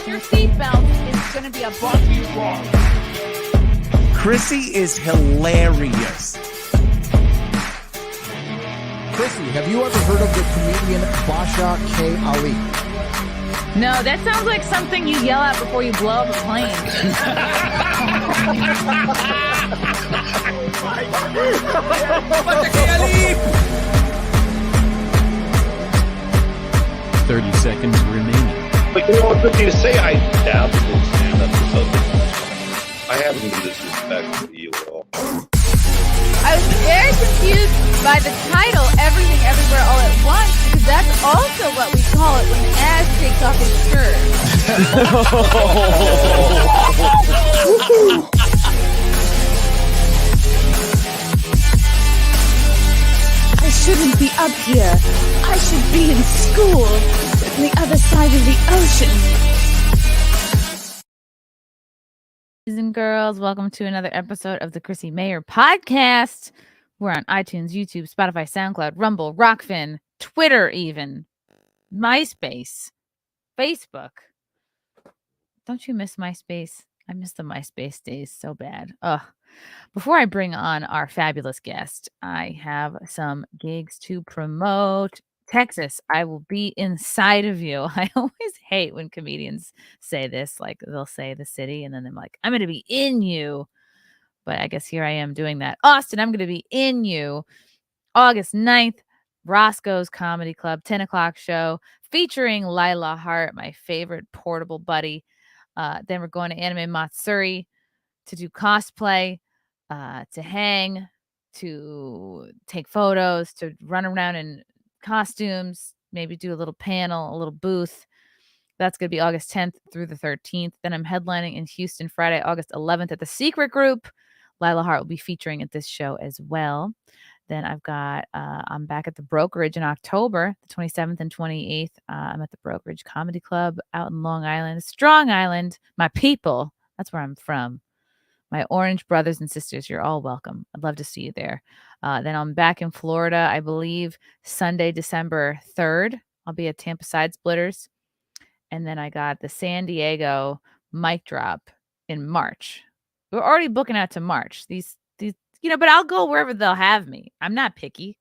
your seatbelt. It's going to be a bumpy ride. Chrissie is hilarious. Chrissie, have you ever heard of the comedian Basha K. Ali? No, that sounds like something you yell out before you blow up a plane. 30 seconds remaining. But you know what, good to say I doubt it will stand up to something. I haven't been disrespectful to you at all. I was very confused by the title, Everything Everywhere All at Once, because that's also what we call it when Ash takes off his shirt. I shouldn't be up here. I should be in school on the other side of the ocean. Boys and girls, welcome to another episode of the Chrissie Mayr podcast. We're on iTunes, YouTube, Spotify, SoundCloud, Rumble, Rockfin, Twitter even, MySpace, Facebook. Don't you miss MySpace? I miss the MySpace days so bad. Ugh. Before I bring on our fabulous guest, I have some gigs to promote. Texas, I will be inside of you. I always hate when comedians say this, like they'll say the city and then they're like, I'm going to be in you. But I guess here I am doing that. Austin, I'm going to be in you. August 9th, Roscoe's Comedy Club, 10 o'clock show featuring Lila Hart, my favorite portable buddy. Then we're going to Anime Matsuri to do cosplay, to hang, to take photos, to run around in costumes, maybe do a little panel, a little booth. That's going to be August 10th through the 13th. Then I'm headlining in Houston Friday, August 11th at the Secret Group. Lila Hart will be featuring at this show as well. Then I'm back at the Brokerage in October, the 27th and 28th. I'm at the Brokerage Comedy Club out in Long Island, Strong Island. My people, that's where I'm from. My orange brothers and sisters, you're all welcome. I'd love to see you there. Then I'm back in Florida, I believe, Sunday, December 3rd. I'll be at Tampa Side Splitters. And then I got the San Diego mic drop in March. We're already booking out to March. These, but I'll go wherever they'll have me. I'm not picky.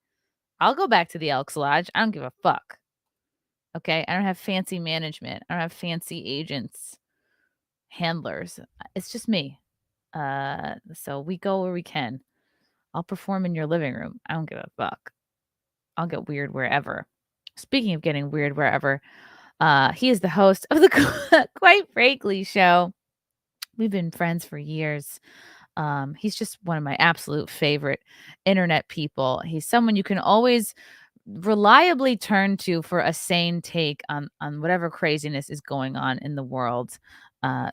I'll go back to the Elks Lodge. I don't give a fuck. Okay? I don't have fancy management. I don't have fancy agents, handlers. It's just me. So we go where we can. I'll perform in your living room. I don't give a fuck. I'll get weird wherever. Speaking of getting weird wherever, he is the host of the Quite Frankly show. We've been friends for years. He's just one of my absolute favorite internet people. He's someone you can always reliably turn to for a sane take on whatever craziness is going on in the world.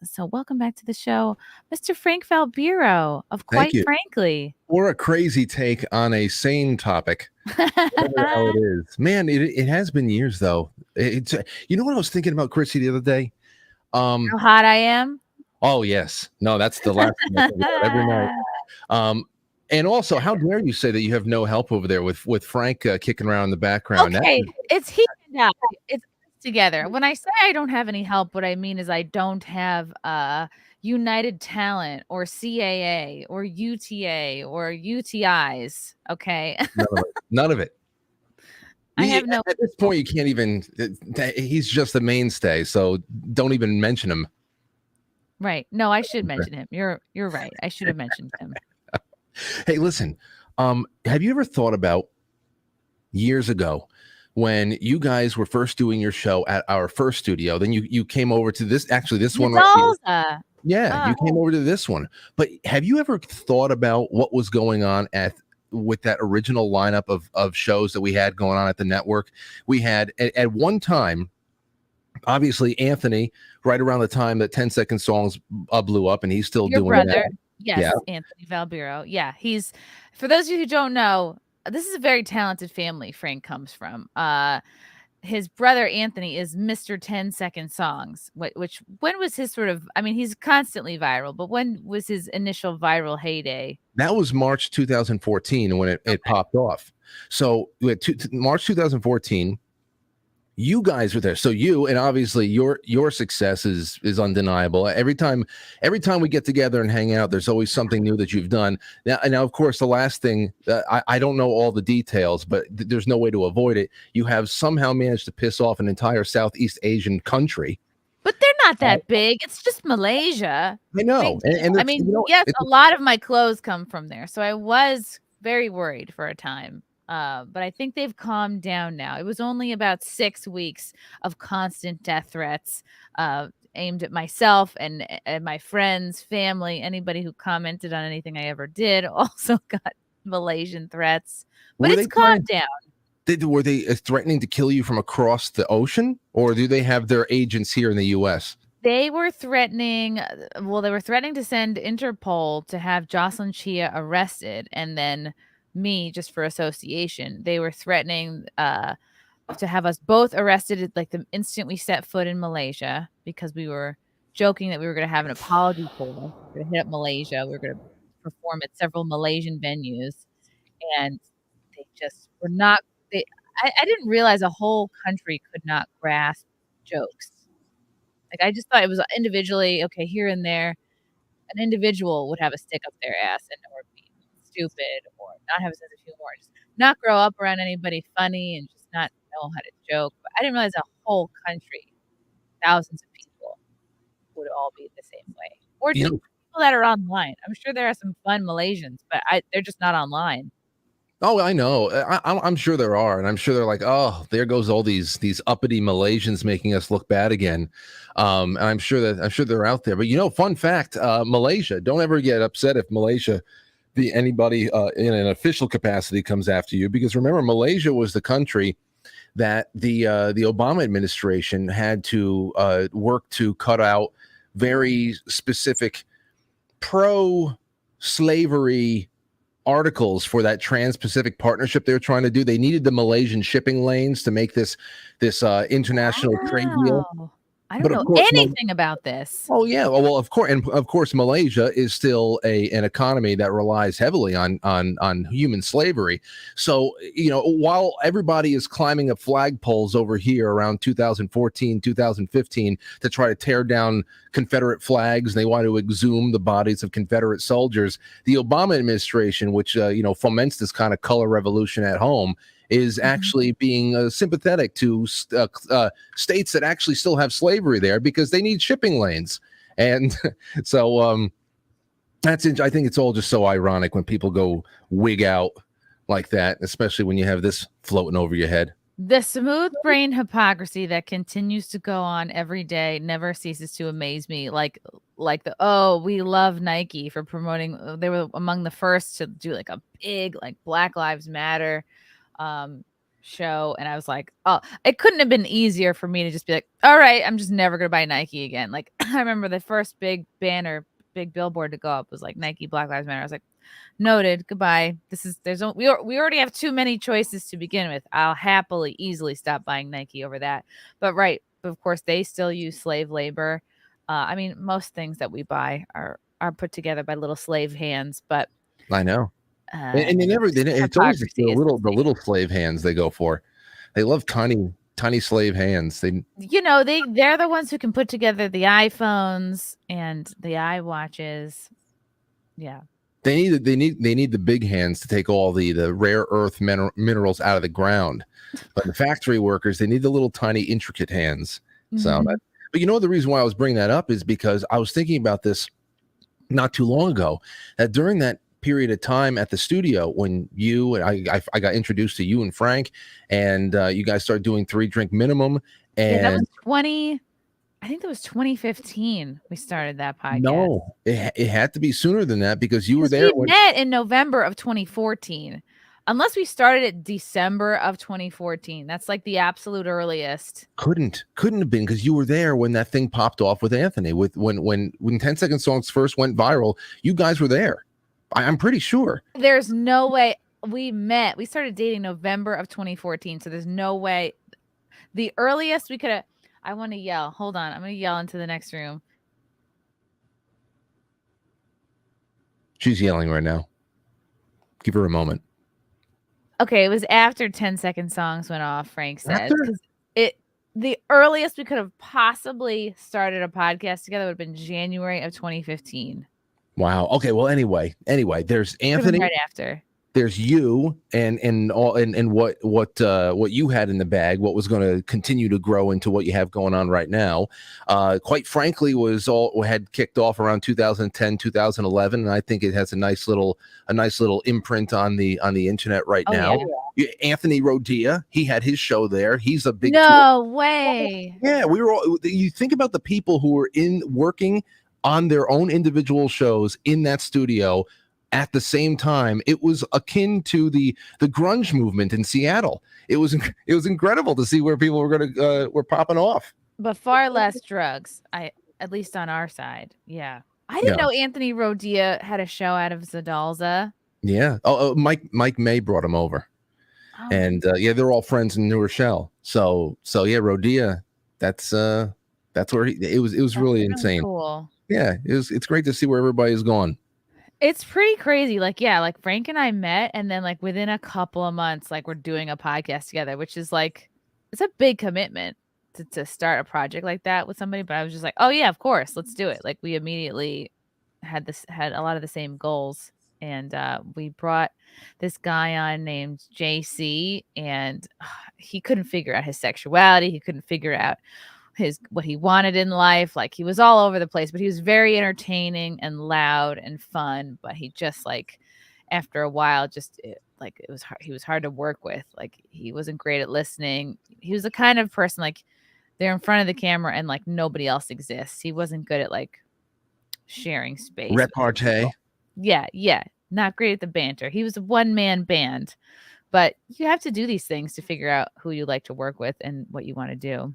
So welcome back to the show, Mr. Frank Valbiro of Quite Frankly. Or a crazy take on a sane topic. Whatever how it is. Man, it has been years though. It's you know what I was thinking about, Chrissie, the other day? How hot I am? Oh yes. No, that's the last thing I think about every night. And also, how dare you say that you have no help over there with Frank kicking around in the background? Okay, it's heated up. It's together. When I say I don't have any help, what I mean is I don't have United Talent or CAA or UTA or UTIs. Okay. None of it. I have no. At this point, you can't even. He's just a mainstay, so don't even mention him. Right. No, I should mention him. You're right. I should have mentioned him. Hey, listen. Have you ever thought about years ago when you guys were first doing your show at our first studio? Then you came over to this one right here. Yeah, you came over to this one. But have you ever thought about what was going on with that original lineup of shows that we had going on at the network? We had at one time, obviously, Anthony, right around the time that 10-second songs blew up, and he's still Your doing brother. that. Yes, Yeah. Anthony Valbiro. Yeah, he's, for those of you who don't know, this is a very talented family Frank comes from. His brother Anthony is Mr. 10-second songs, which when was his sort of, I mean, he's constantly viral, but when was his initial viral heyday? That was March 2014 when it popped off. So we had March 2014. you guys were there. So you, and obviously your success is undeniable. Every time we get together and hang out, there's always something new that you've done. Now of course, the last thing, I don't know all the details, but there's no way to avoid it. You have somehow managed to piss off an entire Southeast Asian country. But they're not that big. It's just Malaysia. I know. And I mean, yes, a lot of my clothes come from there. So I was very worried for a time. But I think they've calmed down now. It was only about 6 weeks of constant death threats aimed at myself and my friends, family, anybody who commented on anything I ever did also got Malaysian threats. But it's calmed down. Were they threatening to kill you from across the ocean, or do they have their agents here in the U.S.? They were threatening. Well, they were threatening to send Interpol to have Jocelyn Chia arrested, and then me just for association. They were threatening to have us both arrested like the instant we set foot in Malaysia, because we were joking that we were going to have an apology tour. We were going to hit up Malaysia. We were going to perform at several Malaysian venues, and they just were not. I didn't realize a whole country could not grasp jokes. Like, I just thought it was individually, okay, here and there, an individual would have a stick up their ass and or be stupid or not have a sense of humor, just not grow up around anybody funny and just not know how to joke. But I didn't realize a whole country, thousands of people, would all be the same way. Or just people that are online. I'm sure there are some fun Malaysians, but they're just not online. Oh, I know. I'm sure there are, and I'm sure they're like, oh, there goes all these uppity Malaysians making us look bad again. And I'm sure they're out there. But fun fact: Malaysia. Don't ever get upset if Malaysia, anybody in an official capacity comes after you, because remember, Malaysia was the country that the Obama administration had to work to cut out very specific pro-slavery articles for that Trans-Pacific partnership they were trying to do. They needed the Malaysian shipping lanes to make this international trade deal. I don't know anything about this. Oh yeah, well of course Malaysia is still an economy that relies heavily on human slavery. So while everybody is climbing up flagpoles over here around 2014, 2015 to try to tear down Confederate flags, and they want to exhume the bodies of Confederate soldiers, the Obama administration, which foments this kind of color revolution at home, is actually being sympathetic to states that actually still have slavery there because they need shipping lanes. And so I think it's all just so ironic when people go wig out like that, especially when you have this floating over your head. The smooth brain hypocrisy that continues to go on every day never ceases to amaze me. Like we love Nike for promoting. They were among the first to do like a big like Black Lives Matter show, and I was like, oh, it couldn't have been easier for me to just be like, all right, I'm just never gonna buy Nike again. Like, I remember the first big billboard to go up was like Nike Black Lives Matter. I was like, noted, goodbye. We already have too many choices to begin with. I'll happily easily stop buying Nike over that. But of course they still use slave labor. I mean, most things that we buy are put together by little slave hands, but I know. And it's always the little slave hands they go for. They love tiny slave hands. They're the ones who can put together the iPhones and the iWatches. Yeah. They need the big hands to take all the rare earth minerals out of the ground. But the factory workers, they need the little tiny intricate hands. So but the reason why I was bringing that up is because I was thinking about this not too long ago, that during that period of time at the studio when I got introduced to you and Frank, and you guys started doing 3-drink minimum, and that was I think that was 2015 we started that podcast. No, it had to be sooner than that, because you were there. We met in November of 2014. Unless we started at December of 2014. That's like the absolute earliest. Couldn't have been, because you were there when that thing popped off with Anthony. When 10-second songs first went viral, you guys were there. I'm pretty sure. There's no way we started dating November of 2014. So there's no way. The earliest we could have. I want to yell. Hold on. I'm going to yell into the next room. She's yelling right now. Give her a moment. Okay. It was after 10-second songs went off, Frank said. the earliest we could have possibly started a podcast together would have been January of 2015. Wow. Okay. Well, anyway, there's Could have been Anthony. right after. There's you and what you had in the bag, what was going to continue to grow into what you have going on right now. Quite frankly, had kicked off around 2010, 2011, and I think it has a nice little imprint on the internet right now. Yeah. Anthony Rodia, he had his show there. He's a big Way. Yeah, we were all. You think about the people who were working on their own individual shows in that studio at the same time. It was akin to the grunge movement in Seattle. It was incredible to see where people were popping off. But far less drugs. At least on our side. Yeah. I didn't know Anthony Rodia had a show out of Zadalza. Yeah. Mike May brought him over. Oh. And they're all friends in New Rochelle. So yeah, Rodia, that's where it was really insane. Cool. Yeah, it's great to see where everybody's gone. It's pretty crazy. Like Frank and I met, and then like within a couple of months, like we're doing a podcast together, which is like, it's a big commitment to start a project like that with somebody. But I was just like, oh yeah, of course, let's do it. Like we immediately had a lot of the same goals. And we brought this guy on named JC, and he couldn't figure out his sexuality. He couldn't figure out what he wanted in life. Like he was all over the place, but he was very entertaining and loud and fun. But he just like, after a while, it was hard. He was hard to work with. Like he wasn't great at listening. He was the kind of person like they're in front of the camera and like nobody else exists. He wasn't good at like sharing space. Repartee. Yeah. Not great at the banter. He was a one-man band, but you have to do these things to figure out who you like to work with and what you want to do.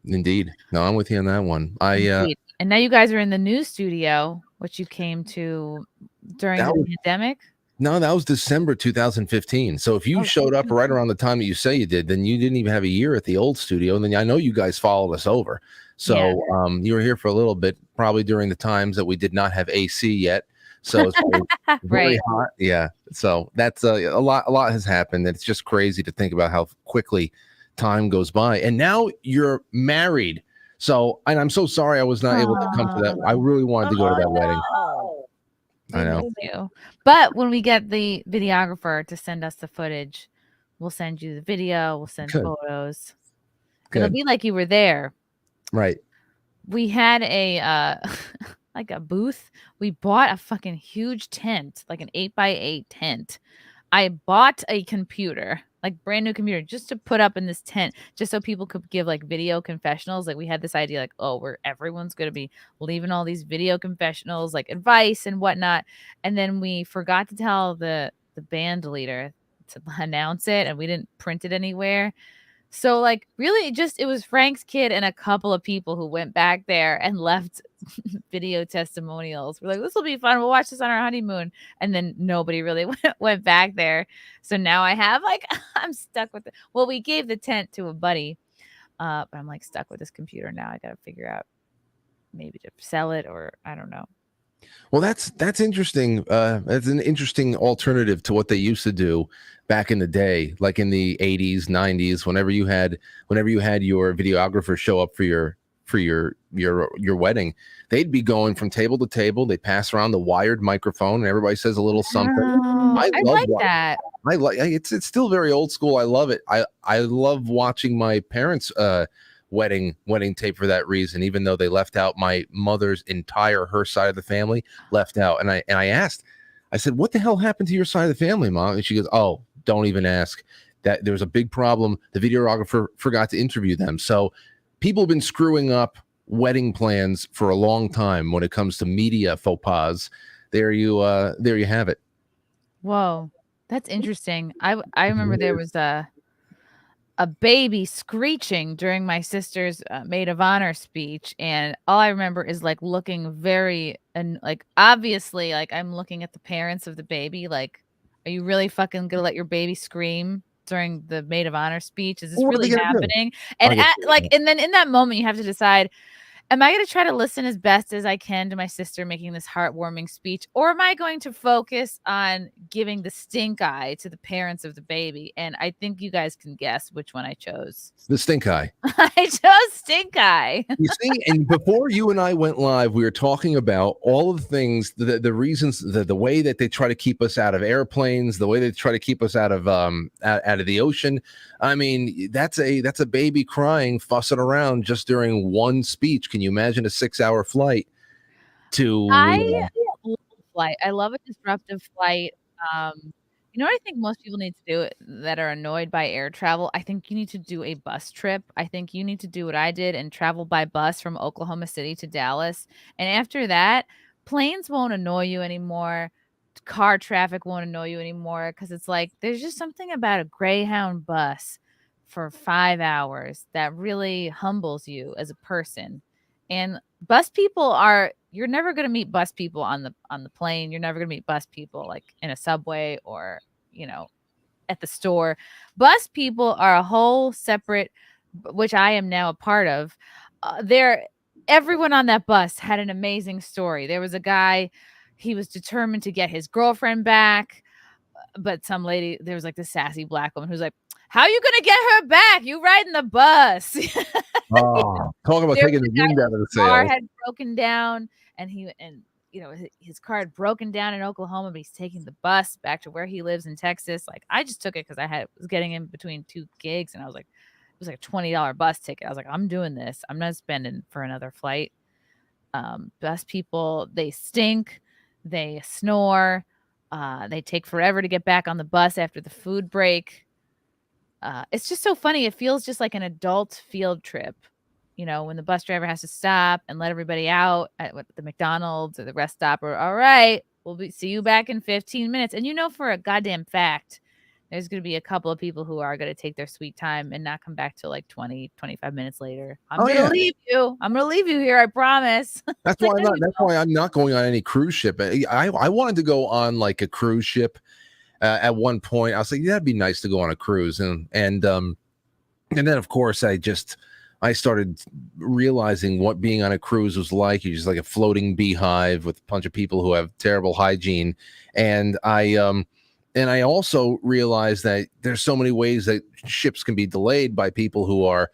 Indeed. No, I'm with you on that one. And now you guys are in the new studio, which you came to during the pandemic. No, that was December 2015. So if you showed up right around the time that you say you did, then you didn't even have a year at the old studio. And then I know you guys followed us over. So you were here for a little bit, probably during the times that we did not have AC yet. So it's very hot. Yeah. So that's a lot has happened. It's just crazy to think about how quickly time goes by. And now you're married. So, and I'm so sorry I was not able to come to that. I really wanted to go to that wedding. I know. But when we get the videographer to send us the footage, we'll send you the video. We'll send photos. It'll be like you were there. Right. We had a like a booth. We bought a fucking huge tent, like an 8x8 tent. I bought a computer, like brand new computer, just to put up in this tent, just so people could give like video confessionals. Like we had this idea, like, everyone's going to be leaving all these video confessionals, like advice and whatnot. And then we forgot to tell the band leader to announce it, and we didn't print it anywhere. So like really it was Frank's kid and a couple of people who went back there and left video testimonials. We're like, this will be fun. We'll watch this on our honeymoon. And then nobody really went back there. So now I have I'm stuck with it. Well, we gave the tent to a buddy, but I'm like stuck with this computer now. I got to figure out maybe to sell it, or I don't know. Well, that's interesting. That's an interesting alternative to what they used to do back in the day, like in the 80s, 90s, whenever you had your videographer show up for your wedding, they'd be going from table to table. They pass around the wired microphone and everybody says a little something. I like that. It's still very old school. I love it. I love watching my parents' wedding tape for that reason, even though they left out my mother's her side of the family left out. And I asked, I said, what the hell happened to your side of the family, Mom? And she goes, oh, don't even ask. That there was a big problem. The videographer forgot to interview them. So people have been screwing up wedding plans for a long time when it comes to media faux pas. There you have it. Whoa, that's interesting. I remember there was a baby screeching during my sister's maid of honor speech, and all I remember is like looking very, and like obviously like I'm looking at the parents of the baby, like, are you really fucking gonna let your baby scream during the maid of honor speech? Is this really happening? And and then in that moment you have to decide, am I going to try to listen as best as I can to my sister making this heartwarming speech, or am I going to focus on giving the stink eye to the parents of the baby? And I think you guys can guess which one I chose. The stink eye. I chose stink eye. You see, and before you and I went live, we were talking about all of the things, the reasons, the way that they try to keep us out of airplanes, the way they try to keep us out of the ocean. I mean, that's a baby crying, fussing around just during one speech. Can you imagine a 6-hour flight to? I love flight. I love a disruptive flight. You know what I think most people need to do that are annoyed by air travel? I think you need to do a bus trip. I think you need to do what I did and travel by bus from Oklahoma City to Dallas. And after that, planes won't annoy you anymore. Car traffic won't annoy you anymore because it's like there's just something about a Greyhound bus for 5 hours that really humbles you as a person. And bus people are you're never going to meet bus people on the plane. You're never going to meet bus people like in a subway or, at the store. Bus people are a whole separate, which I am now a part of. Everyone on that bus had an amazing story. There was a guy, he was determined to get his girlfriend back, but some lady, there was like this sassy black woman who's like, "How are you gonna get her back? You riding the bus?" Oh, talk about taking the wind out of the car sails. had broken down, and his car had broken down in Oklahoma, but he's taking the bus back to where he lives in Texas. Like, I just took it because was getting in between 2 gigs, and I was like, it was like a $20 bus ticket. I was like, I'm doing this. I'm not spending for another flight. Bus people, they stink, they snore, they take forever to get back on the bus after the food break. It's just so funny. It feels just like an adult field trip, when the bus driver has to stop and let everybody out at the McDonald's or the rest stop, or all right, see you back in 15 minutes. And for a goddamn fact, there's going to be a couple of people who are going to take their sweet time and not come back till like 20, 25 minutes later. I'm going to leave you. I'm going to leave you here. I promise. That's why I'm not going on any cruise ship. I wanted to go on like a cruise ship at one point. I was like, yeah, that'd be nice to go on a cruise. And then of course I started realizing what being on a cruise was like. You're just like a floating beehive with a bunch of people who have terrible hygiene. And I also realized that there's so many ways that ships can be delayed by people who are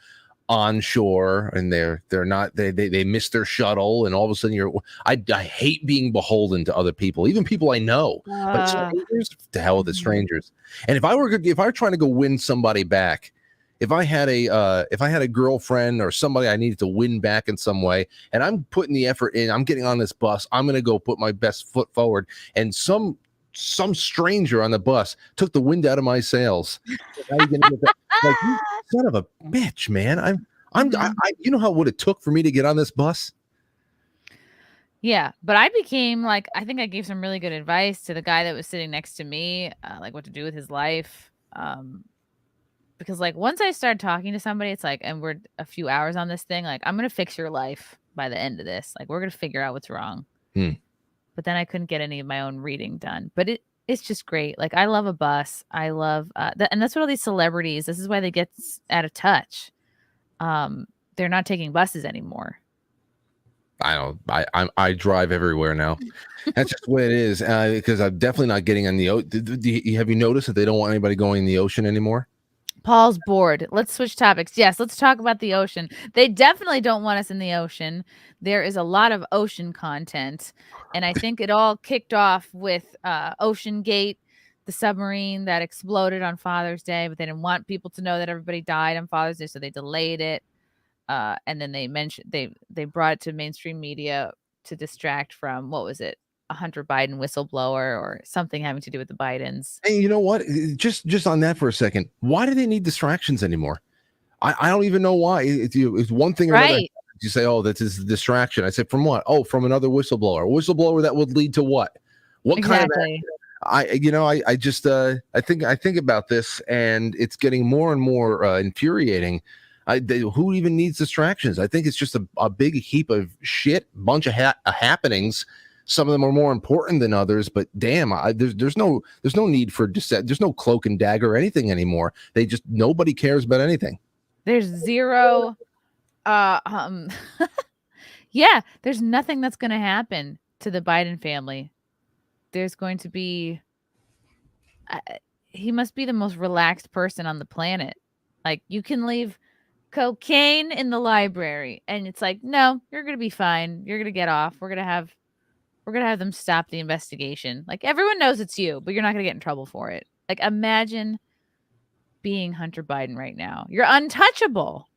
onshore and they miss their shuttle, and all of a sudden I hate being beholden to other people, even people I know. But strangers, to hell with the strangers. And if I were trying to go win somebody back, if I had a girlfriend or somebody I needed to win back in some way, and I'm putting the effort in, I'm getting on this bus, I'm going to go put my best foot forward, and some stranger on the bus took the wind out of my sails. How you gonna get that? Like, you son of a bitch, man. You know how what it took for me to get on this bus? Yeah, but I became like, I think I gave some really good advice to the guy that was sitting next to me, like what to do with his life. Because like once I started talking to somebody, it's like, and we're a few hours on this thing, like I'm gonna fix your life by the end of this. Like we're gonna figure out what's wrong. But then I couldn't get any of my own reading done. But it's just great. Like I love a bus. I love and that's what all these celebrities. This is why they get out of touch. They're not taking buses anymore. I drive everywhere now. That's just the way it is. Because I'm definitely not getting on the ocean. Have you noticed that they don't want anybody going in the ocean anymore? Paul's bored. Let's switch topics. Yes, let's talk about the ocean. They definitely don't want us in the ocean. There is a lot of ocean content. And I think it all kicked off with Ocean Gate, the submarine that exploded on Father's Day, but they didn't want people to know that everybody died on Father's Day, so they delayed it. And then they brought it to mainstream media to distract from, what was it? A Hunter Biden whistleblower or something having to do with the Bidens. And you know what? Just on that for a second. Why do they need distractions anymore? I don't even know why. It's one thing or another. You say, oh, this is a distraction. I said, from what? Oh, from another whistleblower. A whistleblower that would lead to what? What exactly. kind of? I think about this, and it's getting more and more infuriating. Who even needs distractions? I think it's just a big heap of shit, bunch of happenings. Some of them are more important than others, but damn, there's no need for there's no cloak and dagger or anything anymore. Nobody cares about anything. There's zero Yeah, there's nothing that's going to happen to the Biden family. There's going to be he must be the most relaxed person on the planet. Like, you can leave cocaine in the library and it's like, no, you're going to be fine. You're going to get off. We're going to have them stop the investigation. Like, everyone knows it's you, but you're not going to get in trouble for it. Like, imagine being Hunter Biden right now. You're untouchable.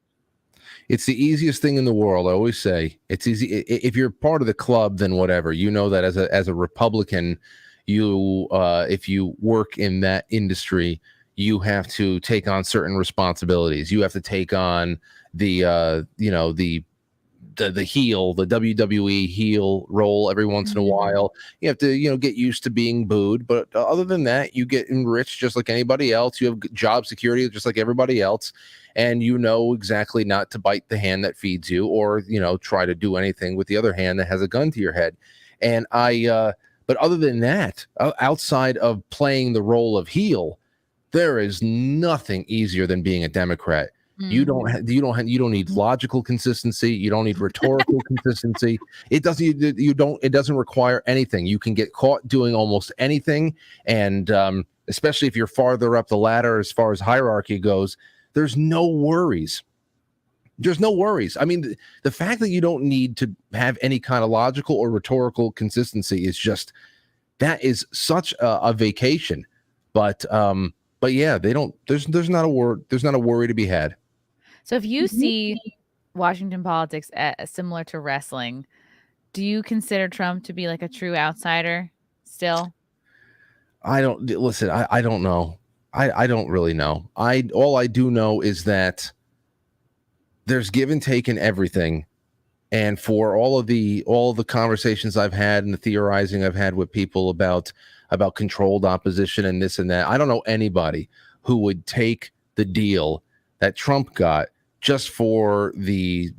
It's the easiest thing in the world. I always say it's easy. If you're part of the club, then whatever. You know that as a Republican, you if you work in that industry, you have to take on certain responsibilities. You have to take on the heel, the WWE heel role every once in a while. You have to, get used to being booed. But other than that, you get enriched just like anybody else. You have job security just like everybody else. And you know exactly not to bite the hand that feeds you or, try to do anything with the other hand that has a gun to your head. And but other than that, outside of playing the role of heel, there is nothing easier than being a Democrat. You don't need logical consistency. You don't need rhetorical consistency. It doesn't require anything. You can get caught doing almost anything. And especially if you're farther up the ladder, as far as hierarchy goes, there's no worries. There's no worries. I mean, the fact that you don't need to have any kind of logical or rhetorical consistency is that is such a vacation. But yeah, they don't. There's not a worry to be had. So if you see Washington politics similar to wrestling, do you consider Trump to be like a true outsider still? I don't listen. I don't know. I don't really know. All I do know is that there's give and take in everything. And for all of the conversations I've had and the theorizing I've had with people about controlled opposition and this and that, I don't know anybody who would take the deal that Trump got just for the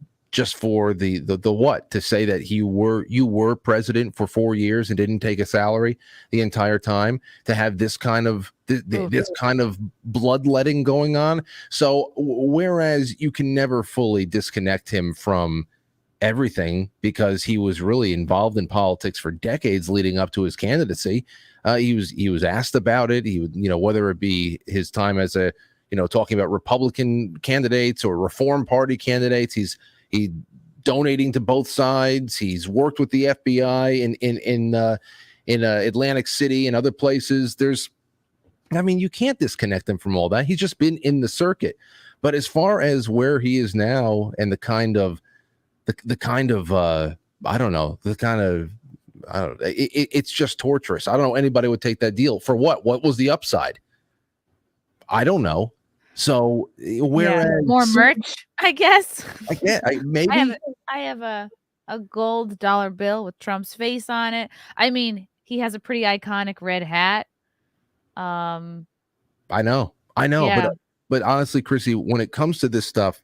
what, to say that you were president for 4 years and didn't take a salary the entire time, to have this kind of this kind of bloodletting going on. So whereas you can never fully disconnect him from everything because he was really involved in politics for decades leading up to his candidacy, he was asked about it. He would, whether it be his time as a talking about Republican candidates or Reform Party candidates, he's donating to both sides. He's worked with the FBI in Atlantic City and other places. You can't disconnect him from all that. He's just been in the circuit. But as far as where he is now and it's just torturous. I don't know anybody would take that deal for what? What was the upside? I don't know. So whereas more merch, I guess. Maybe I have a gold dollar bill with Trump's face on it. I mean, he has a pretty iconic red hat. I know, yeah. but honestly, Chrissy, when it comes to this stuff,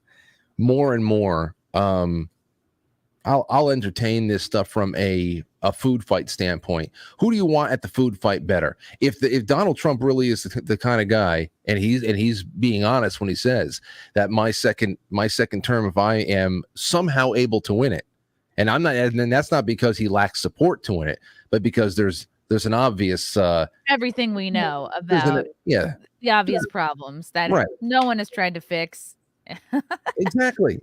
more and more, I'll entertain this stuff from a food fight standpoint. Who do you want at the food fight better? If Donald Trump really is the kind of guy, and he's being honest when he says that my second term, if I am somehow able to win it, and that's not because he lacks support to win it, but because there's an obvious everything we know about the obvious problems that no one has tried to fix. Exactly.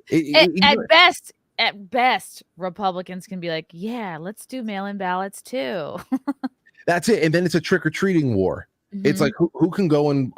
At best, Republicans can be like, yeah, let's do mail-in ballots too. That's it. And then it's a trick-or-treating war. Mm-hmm. It's like who can go and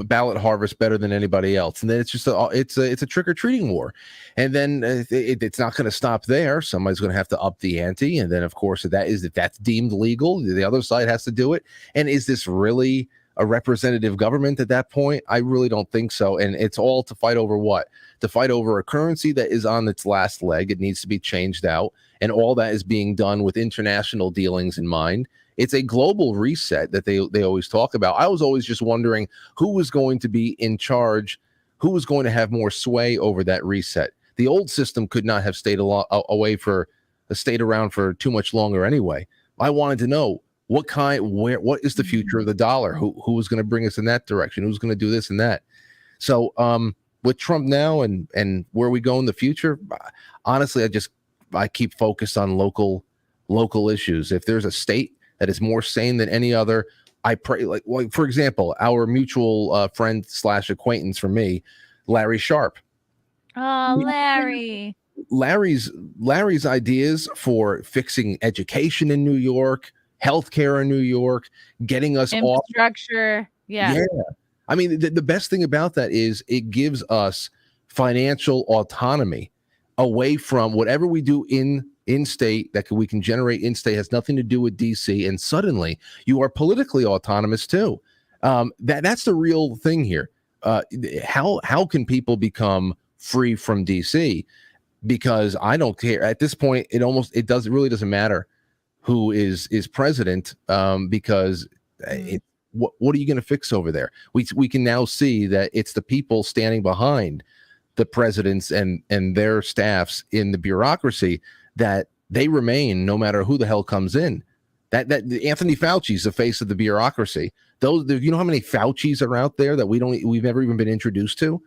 ballot harvest better than anybody else, and then it's just it's a trick-or-treating war. And then it's not going to stop there. Somebody's going to have to up the ante, and then of course if that's deemed legal, the other side has to do it. And is this really a representative government at that point? I really don't think so. And it's all to fight over what? To fight over a currency that is on its last leg. It needs to be changed out. And all that is being done with international dealings in mind. It's a global reset that they always talk about. I was always just wondering who was going to be in charge, who was going to have more sway over that reset. The old system could not have stayed around for too much longer anyway. I wanted to know what is the future of the dollar? Who is going to bring us in that direction? Who's going to do this and that? So with Trump now and where we go in the future, honestly, keep focused on local issues. If there's a state that is more sane than any other, I pray. Like for example, our mutual friend / acquaintance for me, Larry Sharp. Oh, Larry. Larry's ideas for fixing education in New York, healthcare in New York, getting us off. Infrastructure. Yeah. I mean, the best thing about that is it gives us financial autonomy away from whatever we do in state that we can generate in state has nothing to do with DC, and suddenly you are politically autonomous too. That's the real thing here. How can people become free from DC? Because I don't care at this point. It really doesn't matter who is president, because what are you going to fix over there? We can now see that it's the people standing behind the presidents and their staffs in the bureaucracy that they remain no matter who the hell comes in. That Anthony Fauci's the face of the bureaucracy. You know how many Fauci's are out there that we've never even been introduced to?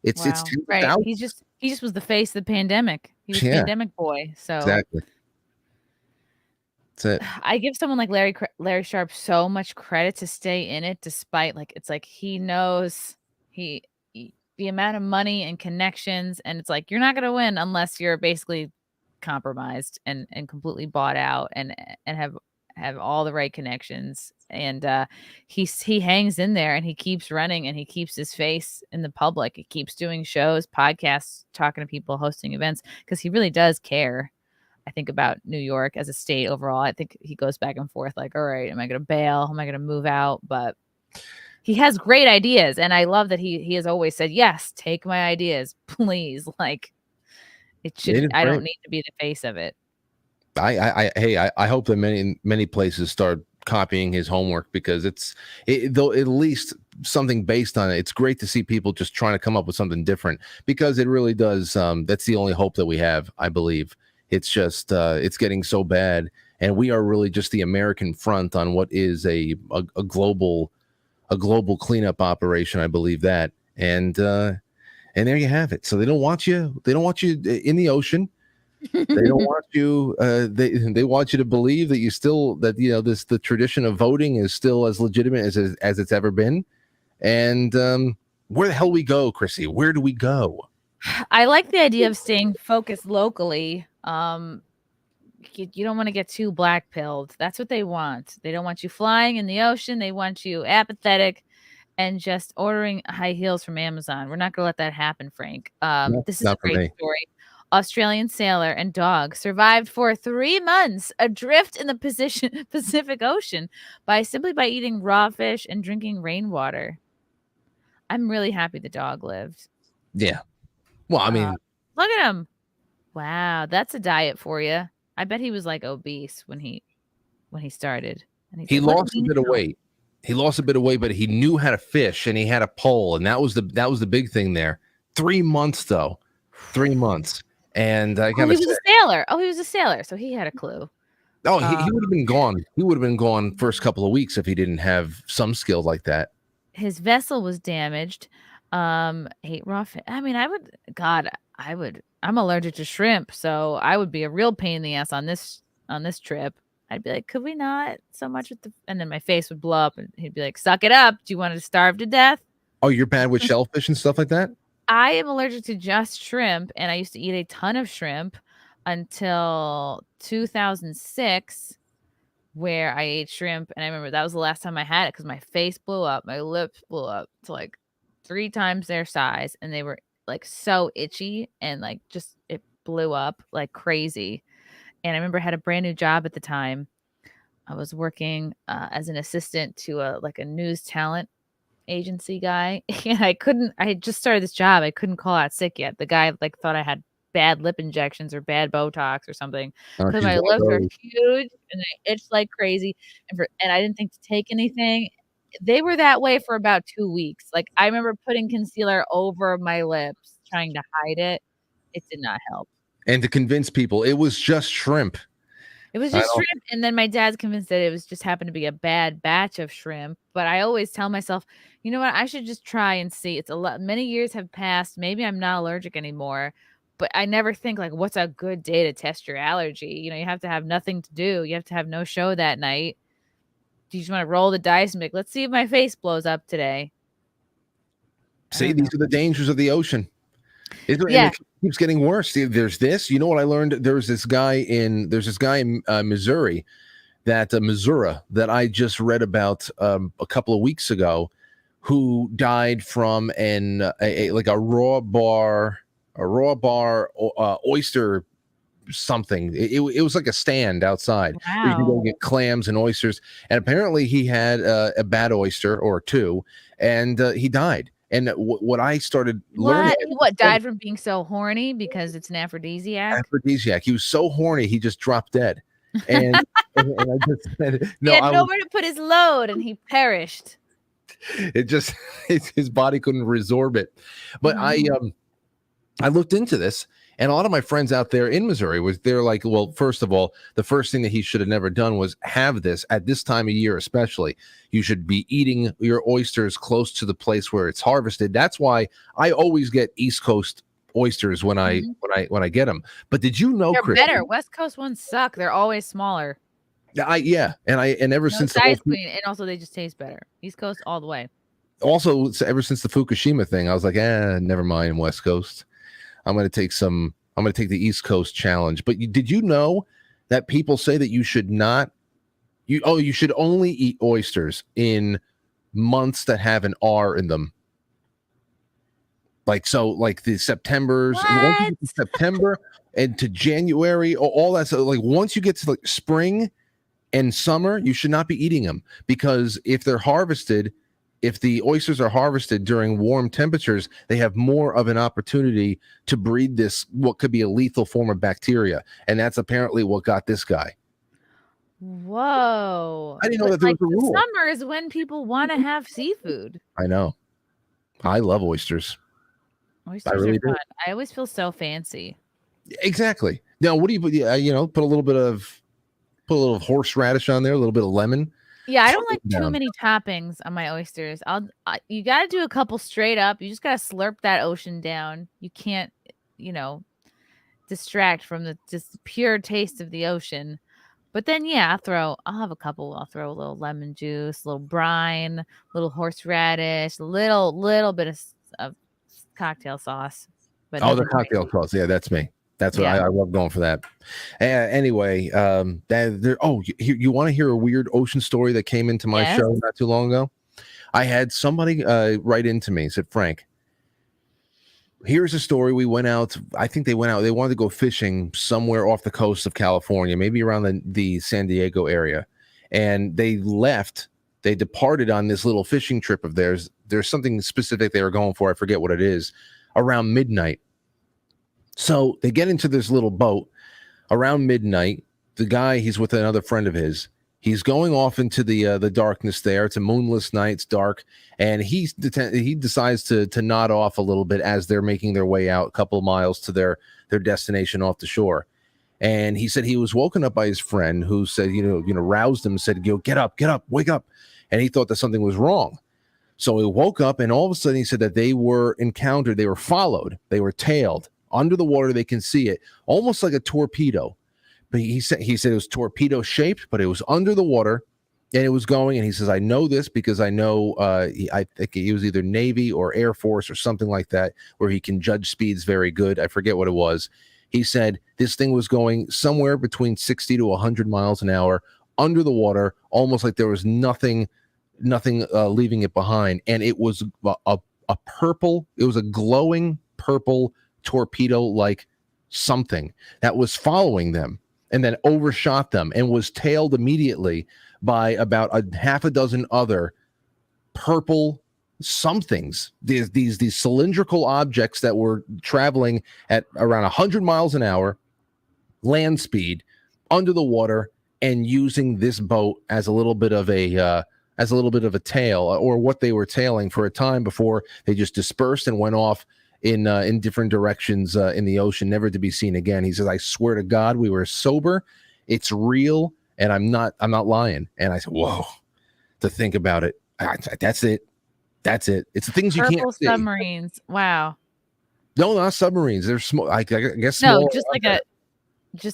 It's right. He just was the face of the pandemic. He was pandemic boy. So exactly. That's it. I give someone like Larry Sharp so much credit to stay in it, despite it's like he knows the amount of money and connections, and it's like you're not going to win unless you're basically compromised and completely bought out and have all the right connections. And he hangs in there and he keeps running and he keeps his face in the public. He keeps doing shows, podcasts, talking to people, hosting events, because he really does care, I think, about New York as a state overall. I think he goes back and forth like, all right, am I going to bail? Am I going to move out? But he has great ideas. And I love that he has always said, yes, take my ideas, please. Like, I don't need to be the face of it. I hope that many places start copying his homework, because though at least something based on it. It's great to see people just trying to come up with something different, because it really does. That's the only hope that we have, I believe. It's just it's getting so bad, and we are really just the American front on what is a global cleanup operation. I believe that, and there you have it. So they don't want you in the ocean. They don't want you. They want you to believe that the tradition of voting is still as legitimate as it's ever been. And where the hell we go, Chrissy? Where do we go? I like the idea of staying focused locally. You don't want to get too black pilled. That's what they want. They don't want you flying in the ocean. They want you apathetic and just ordering high heels from Amazon. We're not going to let that happen, Frank. This is a great story. Australian sailor and dog survived for 3 months adrift in the Pacific Ocean by eating raw fish and drinking rainwater. I'm really happy the dog lived. Yeah. Well, I mean, look at him. Wow, that's a diet for you. I bet he was like obese when he started. And he lost a bit of weight. He lost a bit of weight, but he knew how to fish and he had a pole, and that was the big thing there. 3 months though. 3 months. And I he was a sailor. Oh, he was a sailor, so he had a clue. Oh, he would have been gone. He would have been gone first couple of weeks if he didn't have some skill like that. His vessel was damaged. Ate raw fish. I mean, I'm allergic to shrimp, so I would be a real pain in the ass on this trip. I'd be like, could we not so much with and then my face would blow up, and he'd be like, suck it up. Do you want to starve to death? Oh, you're bad with shellfish and stuff like that? I am allergic to just shrimp, and I used to eat a ton of shrimp until 2006, where I ate shrimp. And I remember that was the last time I had it, because my face blew up, my lips blew up to like 3 times their size, and they were like so itchy, and like just it blew up like crazy. And I remember I had a brand new job at the time. I was working as an assistant to a news talent agency guy, and I had just started this job. I couldn't call out sick yet. The guy thought I had bad lip injections or bad Botox or something, because my lips are huge and they itch like crazy, and I didn't think to take anything. They were that way for about 2 weeks. Like, I remember putting concealer over my lips trying to hide it. It did not help. And to convince people it was just shrimp. It was just shrimp. And then my dad's convinced that it was just happened to be a bad batch of shrimp. But I always tell myself, you know what? I should just try and see. Many years have passed. Maybe I'm not allergic anymore, but I never think like, what's a good day to test your allergy? You know, you have to have nothing to do. You have to have no show that night. Do you just want to roll the dice and be like, let's see if my face blows up today? See, these are the dangers of the ocean. And it keeps getting worse. See, there's this. You know what I learned? There's this guy in Missouri Missouri that I just read about a couple of weeks ago, who died from a raw bar oyster something. It was like a stand outside where you can go get clams and oysters, and apparently he had a bad oyster or two, and he died. And what I started learning, died from being so horny because it's an aphrodisiac. He was so horny he just dropped dead. And, and I just said, no, he had nowhere to put his load, and he perished. It just his body couldn't resorb it. But I looked into this, and a lot of my friends out there in Missouri they're like, well, first of all, the first thing that he should have never done was have this at this time of year, especially. You should be eating your oysters close to the place where it's harvested. That's why I always get East Coast oysters when I get them. But did you know, they're Chrissie, better? West Coast ones suck. They're always smaller. And ever since size queen, and also they just taste better. East Coast all the way. Also, ever since the Fukushima thing, I was like, never mind, West Coast. I'm going to take the East Coast challenge. But did you know that people say that you should you should only eat oysters in months that have an R in them? Like the September and to January, all that. So like once you get to like spring and summer, you should not be eating them, because if the oysters are harvested during warm temperatures, they have more of an opportunity to breed this, what could be a lethal form of bacteria. And that's apparently what got this guy. Whoa. I didn't know that there was a rule. Summer is when people want to have seafood. I know. I love oysters. Oysters are fun. I always feel so fancy. Exactly. Now, what do you put? Put a little horseradish on there, a little bit of lemon. Yeah, I don't like too many toppings on my oysters. You got to do a couple straight up. You just got to slurp that ocean down. You can't, distract from the just pure taste of the ocean. But then, yeah, I'll have a couple. I'll throw a little lemon juice, a little brine, a little horseradish, a little bit of cocktail sauce. But the cocktail sauce. Yeah, that's me. That's what I love going for that. Anyway, you want to hear a weird ocean story that came into my show not too long ago? I had somebody write into me, said, Frank, here's a story. We went out. I think they went out. They wanted to go fishing somewhere off the coast of California, maybe around the San Diego area. And they left. They departed on this little fishing trip of theirs. There's something specific they were going for. I forget what it is. Around midnight. So they get into this little boat around midnight. The guy, he's with another friend of his. He's going off into the darkness there. It's a moonless night. It's dark. And he decides to nod off a little bit as they're making their way out a couple of miles to their destination off the shore. And he said he was woken up by his friend, who said, roused him, said, get up, wake up. And he thought that something was wrong. So he woke up, and all of a sudden he said that they were encountered. They were followed. They were tailed. Under the water, they can see it, almost like a torpedo. But he said it was torpedo shaped, but it was under the water, and it was going. And he says, I know this because I know I think he was either Navy or Air Force or something like that, where he can judge speeds very good. I forget what it was. He said this thing was going somewhere between 60 to 100 miles an hour under the water, almost like there was nothing leaving it behind. And it was a purple. It was a glowing purple torpedo-like something that was following them and then overshot them and was tailed immediately by about a half a dozen other purple somethings, these cylindrical objects that were traveling at around 100 miles an hour land speed under the water, and using this boat as a little bit of a tail, or what they were tailing for a time before they just dispersed and went off in different directions in the ocean, never to be seen again. He says, I swear to God, we were sober. It's real, and I'm not lying. And I said, whoa, to think about it. That's it. It's the things you can't see. Submarines. Wow. No, not submarines. They're small. I guess No, smaller. just like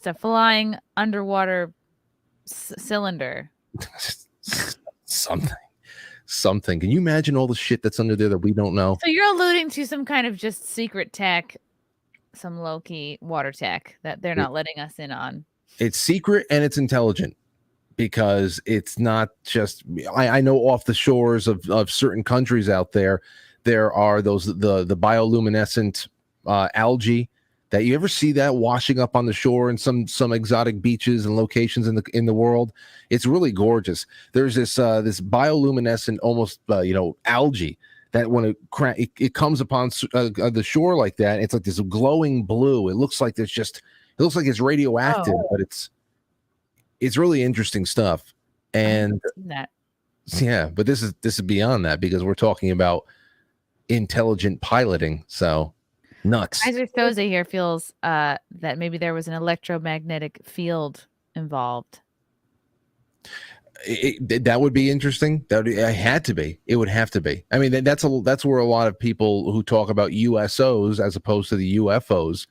a flying underwater cylinder. Something. Can you imagine all the shit that's under there that we don't know? So you're alluding to some kind of just secret tech, some low-key water tech that they're not letting us in on. It's secret and it's intelligent because it's not just. I know off the shores of certain countries out there are those the bioluminescent algae that you ever see that washing up on the shore in some exotic beaches and locations in the world. It's really gorgeous. There's this bioluminescent almost algae that when it comes upon the shore like that, it's like this glowing blue. It looks like it's radioactive, but it's really interesting stuff. And that. Yeah, but this is beyond that because we're talking about intelligent piloting. So nuts. Kaiser Soze here feels that maybe there was an electromagnetic field involved. That would be interesting. It had to be. It would have to be. I mean, that's where a lot of people who talk about USOs as opposed to the UFOs.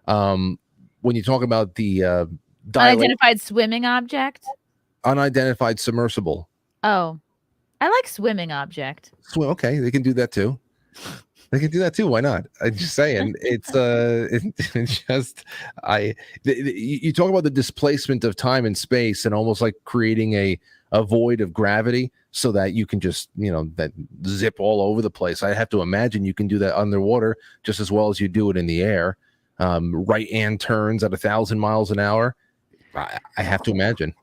When you talk about the Unidentified swimming object, unidentified submersible. Oh, I like swimming object. Okay, they can do that too. They can do that too. Why not? I'm just saying. It's just you talk about the displacement of time and space and almost like creating a void of gravity so that you can just that zip all over the place. I have to imagine you can do that underwater just as well as you do it in the air. Right hand turns at 1,000 miles an hour. I have to imagine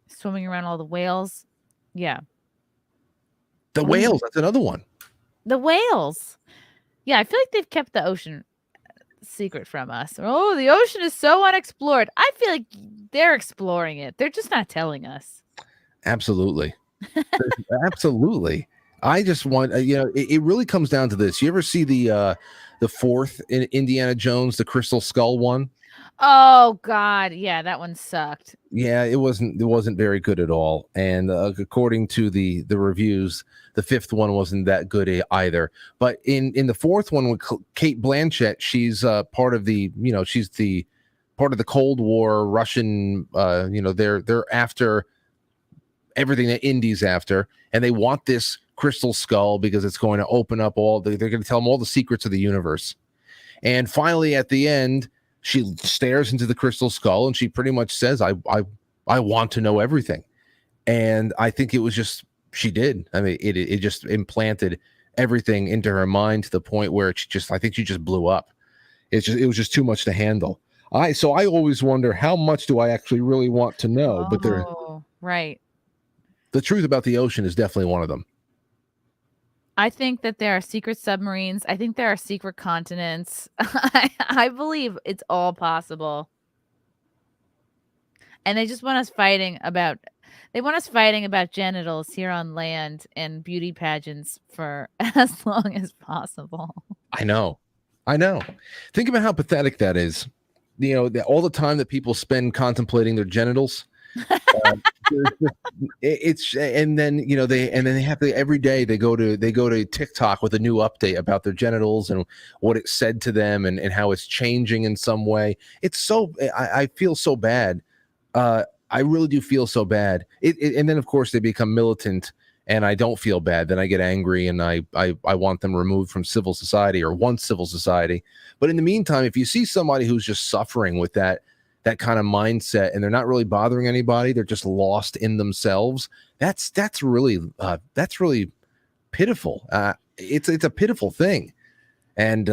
Swimming around all the whales. Yeah. The whales. That's another one. The whales. Yeah, I feel like they've kept the ocean secret from us. Oh, the ocean is so unexplored. I feel like they're exploring it. They're just not telling us. Absolutely. Absolutely. I just want, it really comes down to this. You ever see the fourth in Indiana Jones, the Crystal Skull one? Oh God, yeah, that one sucked. Yeah, it wasn't very good at all. And according to the reviews, the fifth one wasn't that good either. But in the fourth one with Kate Blanchett, she's part of the she's the part of the Cold War Russian. They're after everything that Indy's after, and they want this crystal skull because it's going to open up they're going to tell them all the secrets of the universe. And finally, at the end, she stares into the crystal skull and she pretty much says, I want to know everything. And I think it was just, she did. I mean, it just implanted everything into her mind to the point where I think she just blew up. It was just too much to handle. So I always wonder, how much do I actually really want to know? But right. The truth about the ocean is definitely one of them. I think that there are secret submarines. I think there are secret continents. I believe it's all possible. And they just want us fighting about genitals here on land and beauty pageants for as long as possible. I know. Think about how pathetic that is. All the time that people spend contemplating their genitals. And then they have to every day they go to TikTok with a new update about their genitals and what it said to them and how it's changing in some way. It's so I feel so bad. I really do feel so bad. And then of course they become militant and I don't feel bad. Then I get angry and I want them removed from civil society or once civil society. But in the meantime, if you see somebody who's just suffering with that kind of mindset and they're not really bothering anybody, they're just lost in themselves, that's really pitiful. It's a pitiful thing. And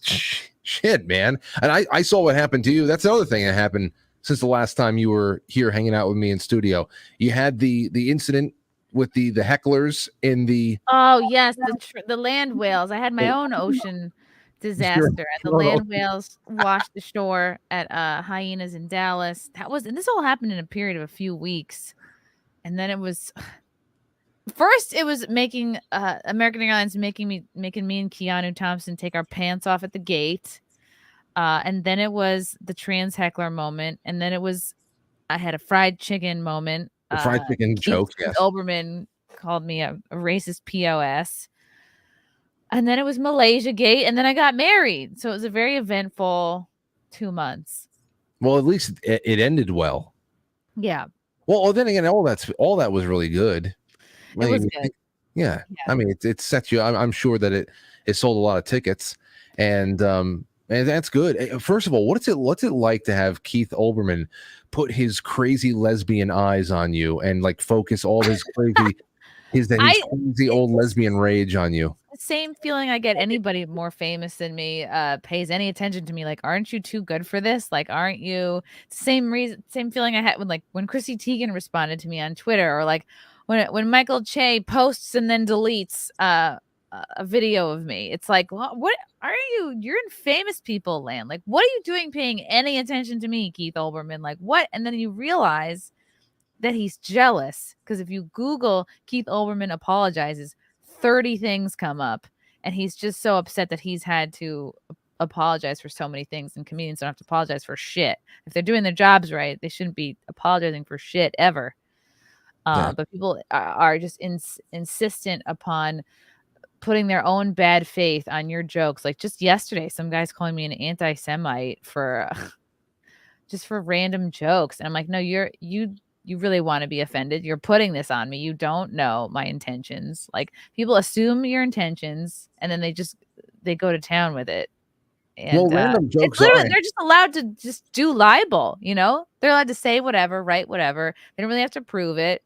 shit, man. And I saw what happened to you. That's another thing that happened since the last time you were here hanging out with me in studio. You had the incident with the hecklers in the the land whales. I had my own ocean disaster, and the land whales washed the shore at Hyenas in Dallas. And this all happened in a period of a few weeks. And then it was making American Airlines making me and Keanu Thompson take our pants off at the gate. And then it was the trans heckler moment, and then I had a fried chicken moment. Fried chicken joke. Yes. Oberman called me a racist POS. And then it was Malaysia Gate, and then I got married. So it was a very eventful 2 months. Well, at least it ended well. Yeah. Well, then again, all that was really good. It was good. Yeah. Yeah. I mean, it sets you. I'm sure that it sold a lot of tickets, and that's good. First of all, what's it like to have Keith Olbermann put his crazy lesbian eyes on you and like focus all his crazy his crazy old lesbian rage on you? The same feeling I get anybody more famous than me pays any attention to me. Like, aren't you too good for this? Like, aren't you? Same feeling I had when Chrissy Teigen responded to me on Twitter, or like when Michael Che posts and then deletes a video of me. It's like, what are you? You're in famous people land. Like, what are you doing paying any attention to me, Keith Olbermann? Like, what? And then you realize that he's jealous, because if you Google Keith Olbermann apologizes, 30 things come up, and he's just so upset that he's had to apologize for so many things, and comedians don't have to apologize for shit. If they're doing their jobs right, they shouldn't be apologizing for shit ever. But people are just insistent upon putting their own bad faith on your jokes. Like just yesterday, some guy's calling me an anti-Semite for just for random jokes, and I'm like, no, you really want to be offended. You're putting this on me. You don't know my intentions. Like, people assume your intentions, and then they go to town with it. And Well, random jokes they're just allowed to just do libel, they're allowed to say whatever, write whatever. They don't really have to prove it.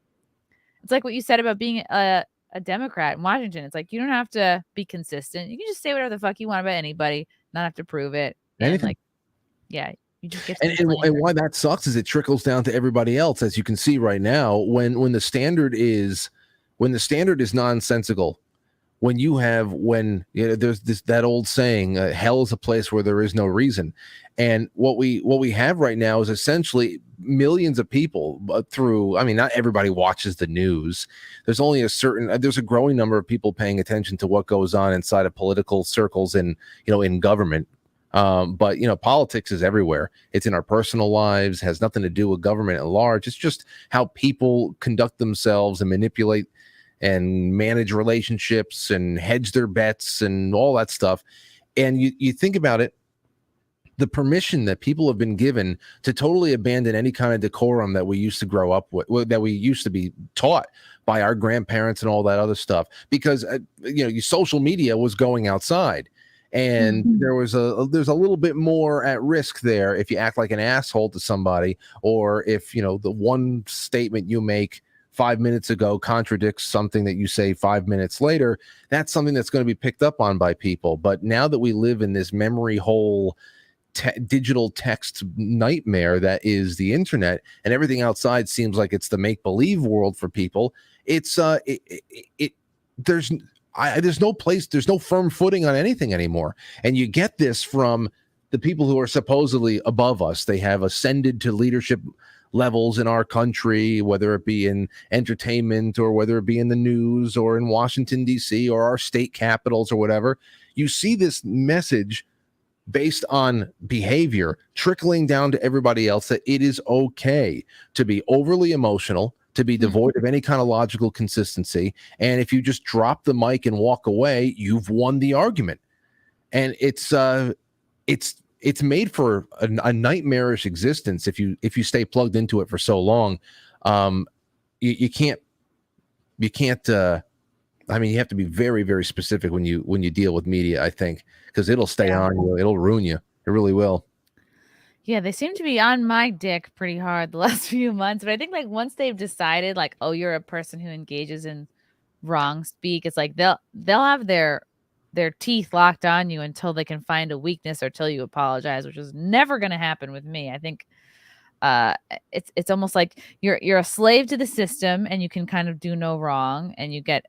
It's like what you said about being a Democrat in Washington. It's like, you don't have to be consistent. You can just say whatever the fuck you want about anybody, not have to prove it. Anything. And like, yeah, you just get and why that sucks is it trickles down to everybody else, as you can see right now. When the standard is nonsensical, there's that old saying, hell is a place where there is no reason. And what we have right now is essentially millions of people through, I mean, not everybody watches the news. There's a growing number of people paying attention to what goes on inside of political circles and, in government. But politics is everywhere. It's in our personal lives, has nothing to do with government at large. It's just how people conduct themselves and manipulate and manage relationships and hedge their bets and all that stuff. And you think about it, the permission that people have been given to totally abandon any kind of decorum that we used to grow up with, that we used to be taught by our grandparents and all that other stuff, because social media was going outside. And there's a little bit more at risk there if you act like an asshole to somebody, or if the one statement you make 5 minutes ago contradicts something that you say 5 minutes later. That's something that's going to be picked up on by people. But now that we live in this memory hole, digital text nightmare that is the internet, and everything outside seems like it's the make-believe world for people, there's no firm footing on anything anymore. And you get this from the people who are supposedly above us. They have ascended to leadership levels in our country, whether it be in entertainment or whether it be in the news or in Washington, D.C. or our state capitals or whatever. You see this message based on behavior trickling down to everybody else, that it is okay to be overly emotional, to be devoid of any kind of logical consistency. And if you just drop the mic and walk away, you've won the argument. And it's made for a nightmarish existence if you stay plugged into it for so long. You can't. I mean, you have to be very, very specific when you deal with media, I think, because it'll stay on you. It'll ruin you. It really will. Yeah, they seem to be on my dick pretty hard the last few months. But I think like once they've decided like, oh, you're a person who engages in wrong speak, it's like they'll have their teeth locked on you until they can find a weakness or till you apologize, which is never going to happen with me. I think it's almost like you're a slave to the system, and you can kind of do no wrong, and you get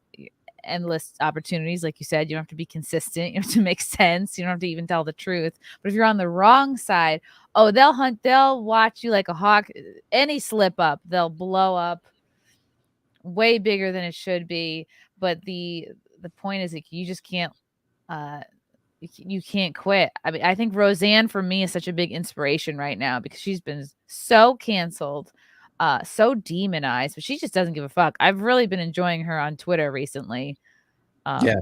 endless opportunities. Like you said, you don't have to be consistent, you have to make sense, you don't have to even tell the truth. But if you're on the wrong side, they'll watch you like a hawk. Any slip up, they'll blow up way bigger than it should be. But the point is, like, you just can't you can't quit. I mean, I think Roseanne for me is such a big inspiration right now, because she's been so canceled, so demonized, but she just doesn't give a fuck. I've really been enjoying her on Twitter recently. Yeah.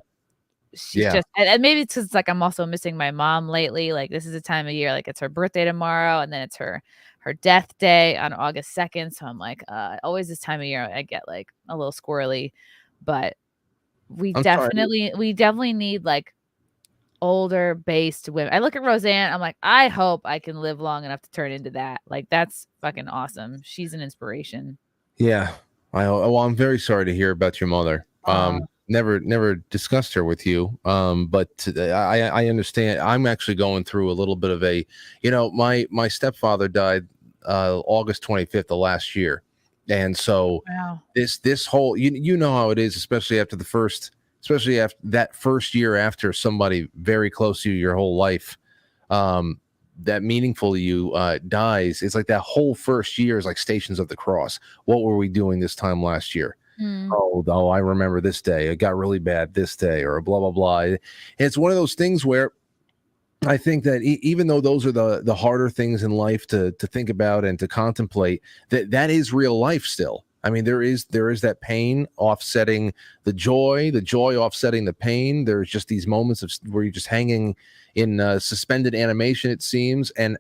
she's just, and maybe it's because like I'm also missing my mom lately. Like this is a time of year, like it's her birthday tomorrow, and then it's her death day on August 2nd. So I'm like, always this time of year I get like a little squirrely, but we definitely need like older based women. I look at Roseanne, I'm like, I hope I can live long enough to turn into that. Like that's fucking awesome. She's an inspiration. Yeah. Well, I'm very sorry to hear about your mother. Never discussed her with you. But I understand. I'm actually going through a little bit of a, my stepfather died August 25th of last year. And so this whole, you know how it is, especially after that first year after somebody very close to you your whole life, that meaningful to you dies. It's like that whole first year is like Stations of the Cross. What were we doing this time last year? Oh, I remember this day. It got really bad this day, or blah blah blah. And it's one of those things where I think that even though those are the harder things in life to think about and to contemplate, that is real life still. I mean, there is that pain offsetting the joy offsetting the pain. There's just these moments where you're just hanging in suspended animation, it seems, and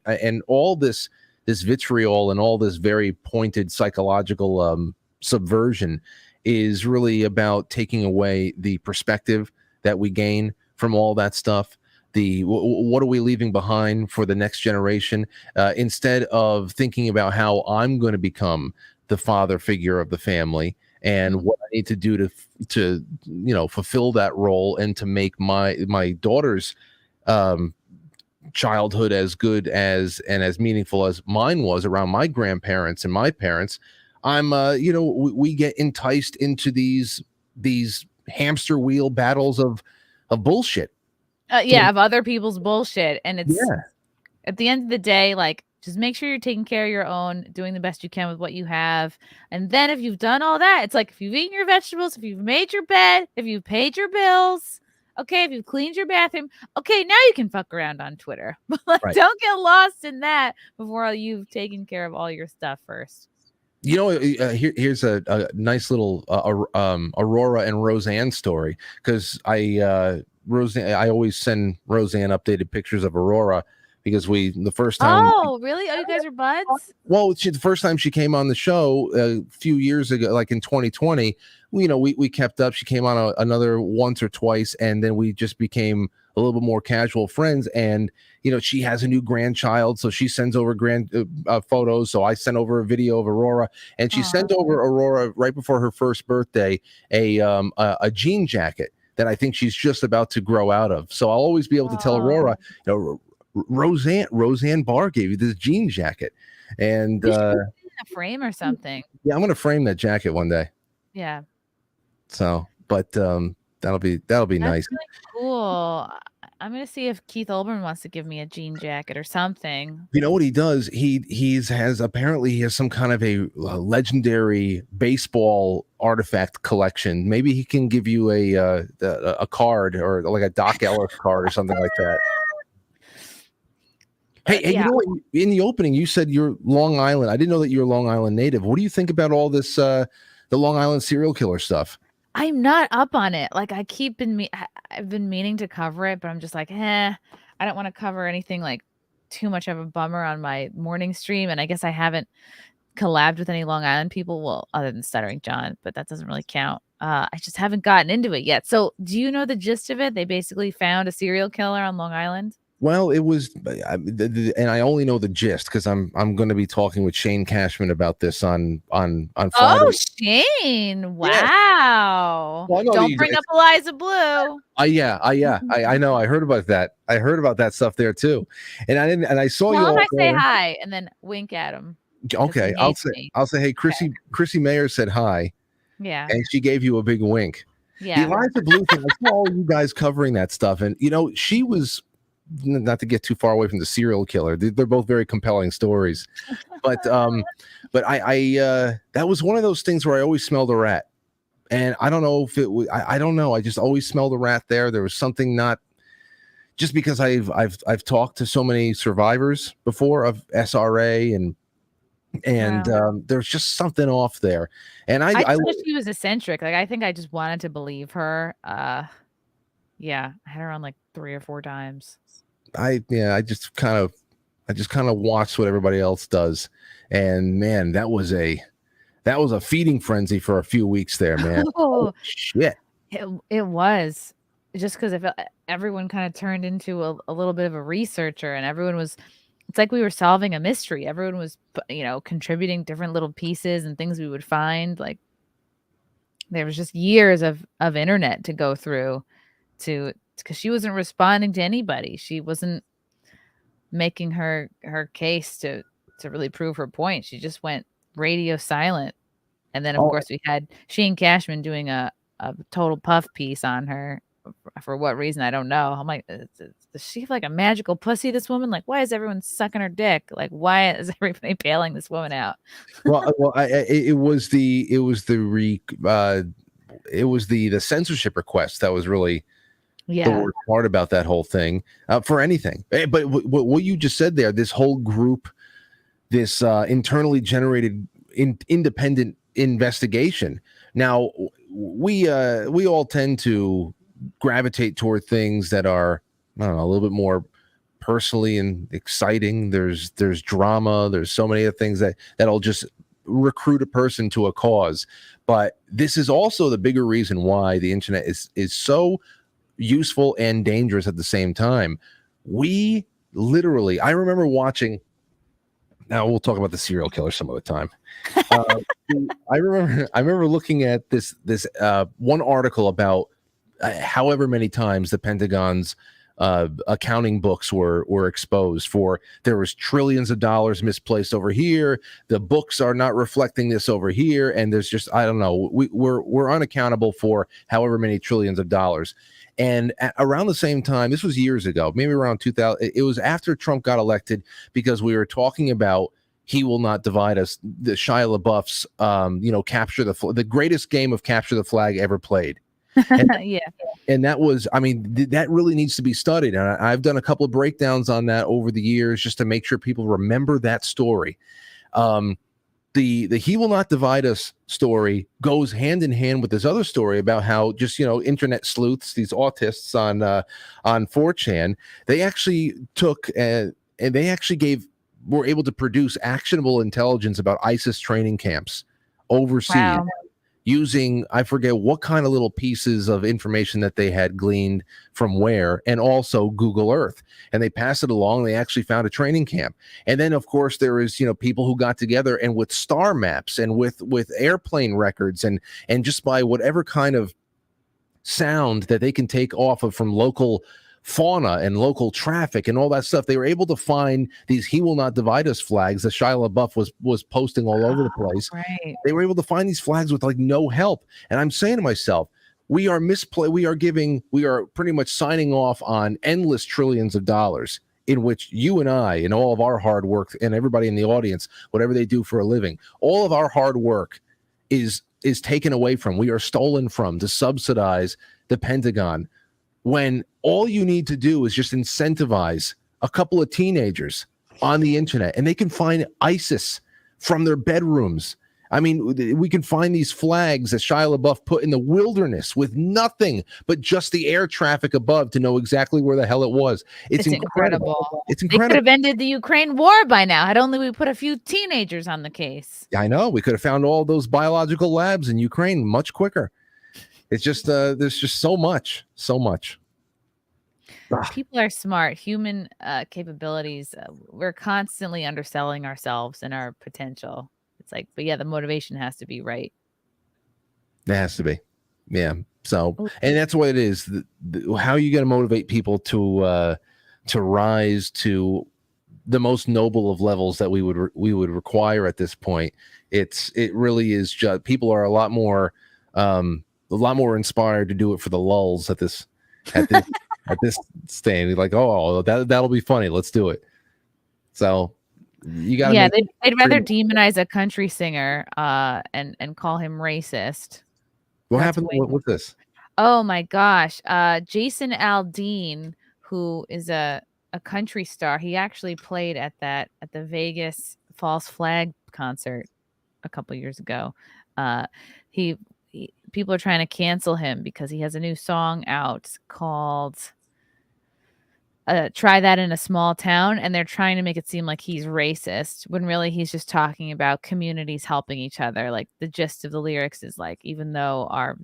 all this vitriol and all this very pointed psychological subversion is really about taking away the perspective that we gain from all that stuff. What are we leaving behind for the next generation, instead of thinking about how I'm going to become the father figure of the family and what I need to do to fulfill that role and to make my daughter's childhood as good as and as meaningful as mine was around my grandparents and my parents. I'm we get enticed into these hamster wheel battles of bullshit. Of other people's bullshit. And it's at the end of the day, like, just make sure you're taking care of your own, doing the best you can with what you have. And then if you've done all that, it's like if you've eaten your vegetables, if you've made your bed, if you've paid your bills, okay, if you've cleaned your bathroom, okay, now you can fuck around on Twitter. But like, don't get lost in that before you've taken care of all your stuff first. Here's a nice little Aurora and Roseanne story, because I always send Roseanne updated pictures of Aurora because the first time. Oh, really? Oh, you guys are buds? Well, the first time she came on the show a few years ago, like in 2020, we kept up. She came on another once or twice, and then we just became a little bit more casual friends. And she has a new grandchild, so she sends over photos. So I sent over a video of Aurora, and she sent over Aurora right before her first birthday a jean jacket that I think she's just about to grow out of. So I'll always be able to tell Aurora, Roseanne Barr gave you this jean jacket, and you should put it in a frame or something. Yeah, I'm gonna frame that jacket one day. Yeah. So, but that'll be That's nice. Really cool. I'm gonna see if Keith Olbermann wants to give me a jean jacket or something. You know what he does? He has some kind of a legendary baseball artifact collection. Maybe he can give you a card, or like a Doc Ellis card or something like that. Hey, you know what? In the opening, you said you're Long Island. I didn't know that you're a Long Island native. What do you think about all this, the Long Island serial killer stuff? I'm not up on it. Like I've been meaning to cover it, but I'm just like, I don't want to cover anything like too much of a bummer on my morning stream. And I guess I haven't collabed with any Long Island people, well, other than Stuttering John, but that doesn't really count. I just haven't gotten into it yet. So do you know the gist of it? They basically found a serial killer on Long Island. Well, it was, and I only know the gist because I'm going to be talking with Shane Cashman about this on Friday. Oh, Shane! Wow! Yeah. Well, don't bring up Eliza Bleu. Yeah. I know. I heard about that. I heard about that stuff there too, and I didn't. And I saw you. Tell him I say hi, and then wink at him. Okay, I'll say, hey, Chrissie Mayr said hi. Yeah, and she gave you a big wink. Yeah, the Eliza Bleu thing. I saw all you guys covering that stuff, and she was. Not to get too far away from the serial killer, they're both very compelling stories, but I that was one of those things where I always smelled a rat, and I don't know if it was, I don't know, I just always smelled a rat there. There was something, not just because I've talked to so many survivors before of SRA, and wow. There's just something off there, and I thought she was eccentric. Like I think I just wanted to believe her. Yeah, I had her on like 3 or 4 times. I just kind of watched what everybody else does, and man, that was a feeding frenzy for a few weeks there, man. Oh, Shit. it was just because everyone kind of turned into a little bit of a researcher, and everyone was. It's like we were solving a mystery. Everyone was, contributing different little pieces and things we would find. Like there was just years of internet to go through because she wasn't responding to anybody. She wasn't making her case to really prove her point. She just went radio silent. And then of course we had Shane Cashman doing a total puff piece on her for what reason I don't know. I'm like, does she have like a magical pussy, this woman? Like, why is everyone sucking her dick? Like, why is everybody bailing this woman out? It was the censorship request that was really the worst part about that whole thing, for anything. But what you just said there, this whole group, this internally generated independent investigation. Now we all tend to gravitate toward things that are, I don't know, a little bit more personally and exciting. There's drama. There's so many other things that'll just recruit a person to a cause. But this is also the bigger reason why the internet is so useful and dangerous at the same time. We literally, I remember watching. Now we'll talk about the serial killer some other time. I remember looking at this one article about however many times the Pentagon's accounting books were exposed for. There was trillions of dollars misplaced over here. The books are not reflecting this over here, and there's just, I don't know. We're unaccountable for however many trillions of dollars. And around the same time, this was years ago, maybe around 2000. It was after Trump got elected, because we were talking about He Will Not Divide Us, the Shia LaBeouf's, capture the greatest game of capture the flag ever played. And, and that was, I mean, that really needs to be studied. And I've done a couple of breakdowns on that over the years just to make sure people remember that story. The He Will Not Divide Us story goes hand in hand with this other story about how just, internet sleuths, these autists on 4chan, they actually took and they actually were able to produce actionable intelligence about ISIS training camps overseas. Wow. Using, I forget what kind of little pieces of information that they had gleaned from where, and also Google Earth. And they passed it along. They actually found a training camp. And then, of course, there is, people who got together and with star maps and with airplane records and just by whatever kind of sound that they can take off of from local fauna and local traffic and all that stuff, they were able to find these He Will Not Divide Us flags that Shia LaBeouf was posting all over the place. Right. They were able to find these flags with like no help. And I'm saying to myself, we are pretty much signing off on endless trillions of dollars in which you and I and all of our hard work, and everybody in the audience, whatever they do for a living, all of our hard work is taken away from. We are stolen from to subsidize the Pentagon, when all you need to do is just incentivize a couple of teenagers on the internet, and they can find ISIS from their bedrooms. I mean, we can find these flags that Shia LaBeouf put in the wilderness with nothing but just the air traffic above to know exactly where the hell it was. It's incredible. It's incredible. They could have ended the Ukraine war by now had only we put a few teenagers on the case. I know. We could have found all those biological labs in Ukraine much quicker. It's just there's just so much. People are smart. Human capabilities. We're constantly underselling ourselves and our potential. It's like, but yeah, the motivation has to be right. It has to be. Yeah. So, and that's what it is. How are you going to motivate people to rise to the most noble of levels that we would require at this point? It really is just, people are a lot more inspired to do it for the lulls at this stand. Like, oh, that'll be funny. Let's do it. So you got they'd rather demonize a country singer and call him racist. What happened with this? Oh my gosh. Jason Aldean, who is a country star, he actually played at the Vegas False Flag concert a couple years ago. He people are trying to cancel him because he has a new song out called Try That in a Small Town, and they're trying to make it seem like he's racist when really he's just talking about communities helping each other. Like the gist of the lyrics is like, even though our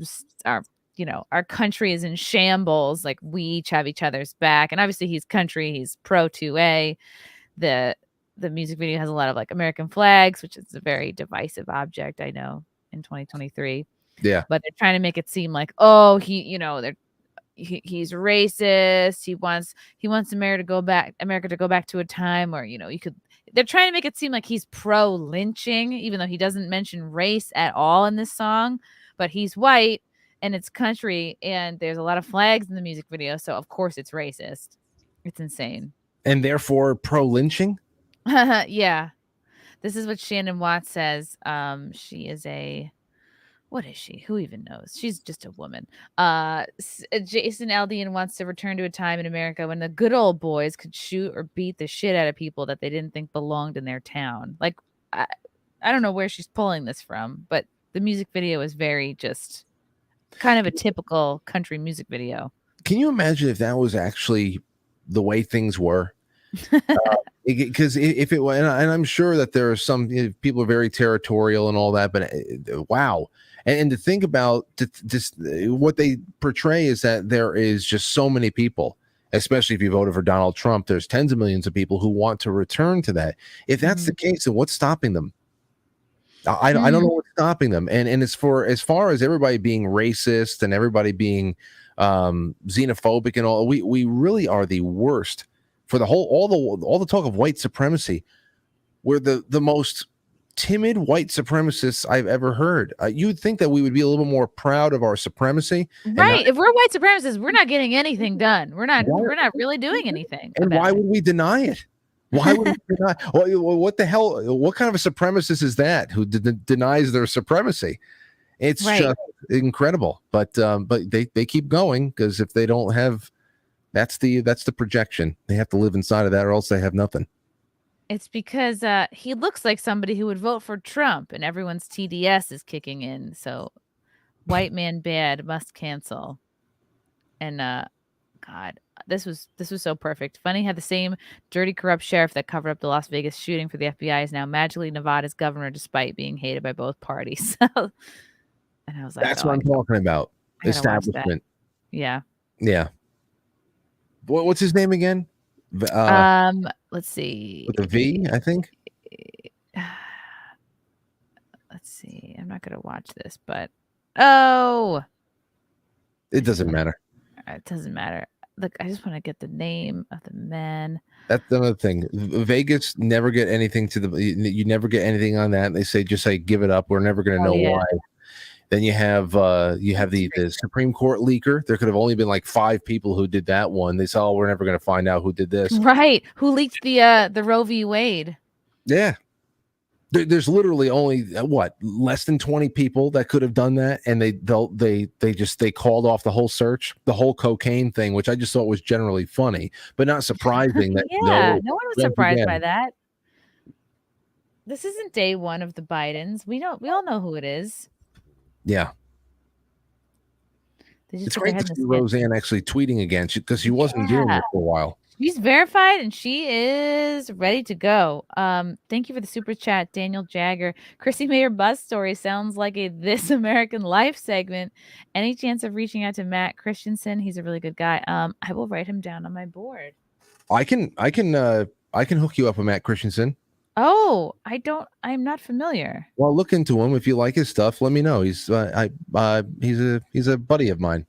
country is in shambles, like we each have each other's back. And obviously he's country, he's pro 2A. The music video has a lot of like American flags, which is a very divisive object, I know, in 2023. Yeah. But they're trying to make it seem like, oh, he's racist. He wants America to go back to a time where, they're trying to make it seem like he's pro lynching, even though he doesn't mention race at all in this song. But he's white and it's country and there's a lot of flags in the music video. So of course it's racist. It's insane. And therefore pro lynching? Yeah. This is what Shannon Watts says. She is what is she? Who even knows? She's just a woman. Jason Aldean wants to return to a time in America when the good old boys could shoot or beat the shit out of people that they didn't think belonged in their town. Like, I don't know where she's pulling this from, but the music video is very just kind of a typical country music video. Can you imagine if that was actually the way things were? Because if it was, and I'm sure that there are some people are very territorial and all that, but wow. And to think about just what they portray is that there is just so many people, especially if you voted for Donald Trump, there's tens of millions of people who want to return to that. If that's the case, then what's stopping them? I don't know what's stopping them. And as far as everybody being racist and everybody being xenophobic and all, we really are the worst for the whole, all the talk of white supremacy. We're the most timid white supremacists I've ever heard. You'd think that we would be a little more proud of our supremacy, right? If we're white supremacists, we're not getting anything done. We're not really doing anything. And why would we deny it? Why would we deny? What the hell? What kind of a supremacist is that who denies their supremacy? It's just incredible. But they keep going because if they don't have, that's the projection. They have to live inside of that, or else they have nothing. It's because he looks like somebody who would vote for Trump, and everyone's TDS is kicking in. So, white man bad, must cancel. And God, this was so perfect. Funny how the same dirty, corrupt sheriff that covered up the Las Vegas shooting for the FBI is now magically Nevada's governor, despite being hated by both parties. And I was like, that's what I'm talking about. Establishment. Yeah. Yeah. What's his name again? Let's see. With a V, I think. Let's see. I'm not gonna watch this, but it doesn't matter. It doesn't matter. Look, I just want to get the name of the man. That's another thing. Vegas never get anything you never get anything on that. They say just give it up. We're never gonna know why. Then you have the Supreme Court leaker. There could have only been like 5 people who did that one. They said, we're never going to find out who did this. Right. Who leaked the Roe v. Wade? Yeah. There's literally only less than 20 people that could have done that, and they called off the whole search, the whole cocaine thing, which I just thought was generally funny, but not surprising. That no one was surprised by that. This isn't day one of the Bidens. We all know who it is. Yeah. It's great to see Roseanne actually tweeting again because she wasn't doing it for a while. She's verified and she is ready to go. Thank you for the super chat, Daniel Jagger. Chrissie Mayr bus story sounds like a This American Life segment. Any chance of reaching out to Matt Christensen? He's a really good guy. I will write him down on my board. I can hook you up with Matt Christensen. Oh, I'm not familiar. Well, look into him. If you like his stuff, let me know. He's he's a buddy of mine.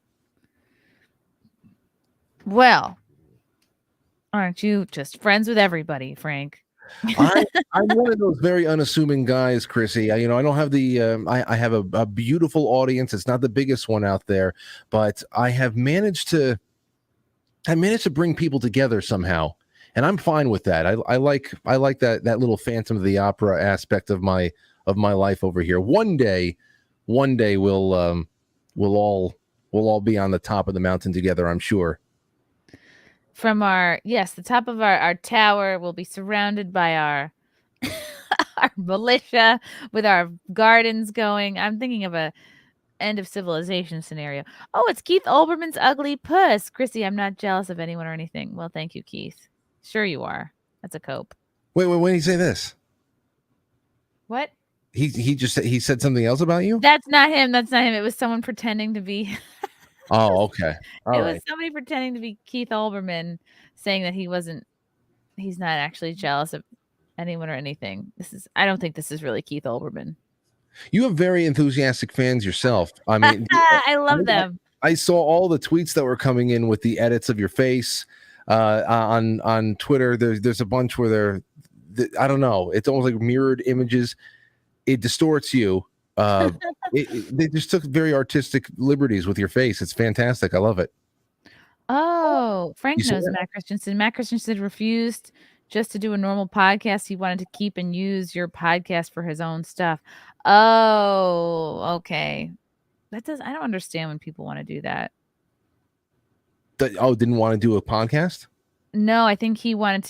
Well, aren't you just friends with everybody, Frank? I'm one of those very unassuming guys, Chrissy. I don't have the I have a beautiful audience. It's not the biggest one out there, but I have managed to bring people together somehow. And I'm fine with that. I like that little Phantom of the Opera aspect of my life over here. One day we'll all be on the top of the mountain together, I'm sure. From the top of our tower, we'll be surrounded by our militia with our gardens going. I'm thinking of end of civilization scenario. Oh, it's Keith Olbermann's ugly puss. Chrissy, I'm not jealous of anyone or anything. Well, thank you, Keith. Sure you are. That's a cope. Wait, when did he say this? What? He said something else about you? That's not him. That's not him. It was someone pretending to be. Oh, okay. All it right. was somebody pretending to be Keith Olbermann, saying that he's not actually jealous of anyone or anything. I don't think this is really Keith Olbermann. You have very enthusiastic fans yourself. I mean, I love them. I saw all the tweets that were coming in with the edits of your face on Twitter. There's a bunch where I don't know. It's almost like mirrored images. It distorts you. They just took very artistic liberties with your face. It's fantastic. I love it. Oh, Frank You saw knows that? Matt Christensen. Matt Christensen refused just to do a normal podcast. He wanted to keep and use your podcast for his own stuff. Oh, okay. I don't understand when people want to do that. Didn't want to do a podcast? No, I think he wanted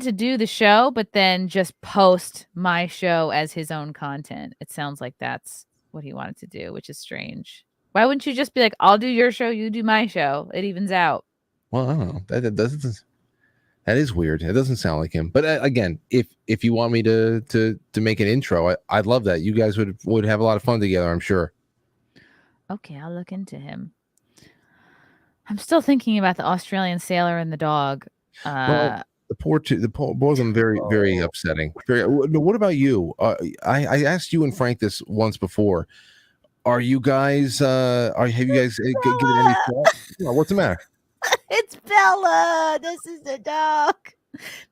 to do the show, but then just post my show as his own content. It sounds like that's what he wanted to do, which is strange. Why wouldn't you just be like, I'll do your show, you do my show? It evens out. Well, I don't know. That is weird. It doesn't sound like him. But again, if you want me to make an intro, I'd love that. You guys would have a lot of fun together, I'm sure. Okay, I'll look into him. I'm still thinking about the Australian sailor and the dog. Well, both of them very, very upsetting. What about you? I asked you and Frank this once before. Are you guys? Have you guys given any thought? What's the matter? It's Bella. This is the dog.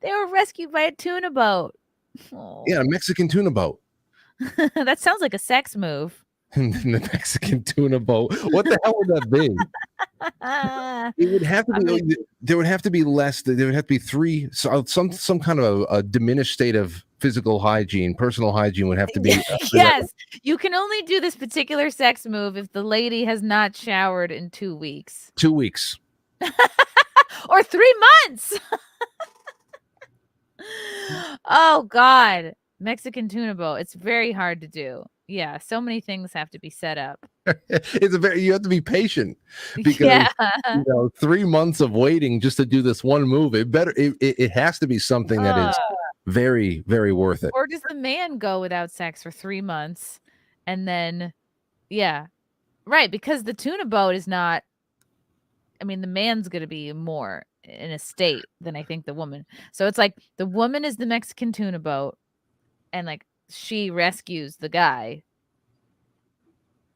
They were rescued by a tuna boat. Oh. Yeah, a Mexican tuna boat. That sounds like a sex move. The Mexican tuna boat. What the hell would that be? It would have to be. There would have to be less. There would have to be three. Some kind of a diminished state of physical hygiene, personal hygiene would have to be. Yes, you can only do this particular sex move if the lady has not showered in 2 weeks. 2 weeks. Or 3 months. Oh God, Mexican tuna boat. It's very hard to do. Yeah, so many things have to be set up. You have to be patient because 3 months of waiting just to do this one move. It has to be something that is very, very worth it. Or does the man go without sex for 3 months and then right, because the tuna boat is not, I mean, the man's going to be more in a state than I think the woman. So it's like the woman is the Mexican tuna boat and like she rescues the guy.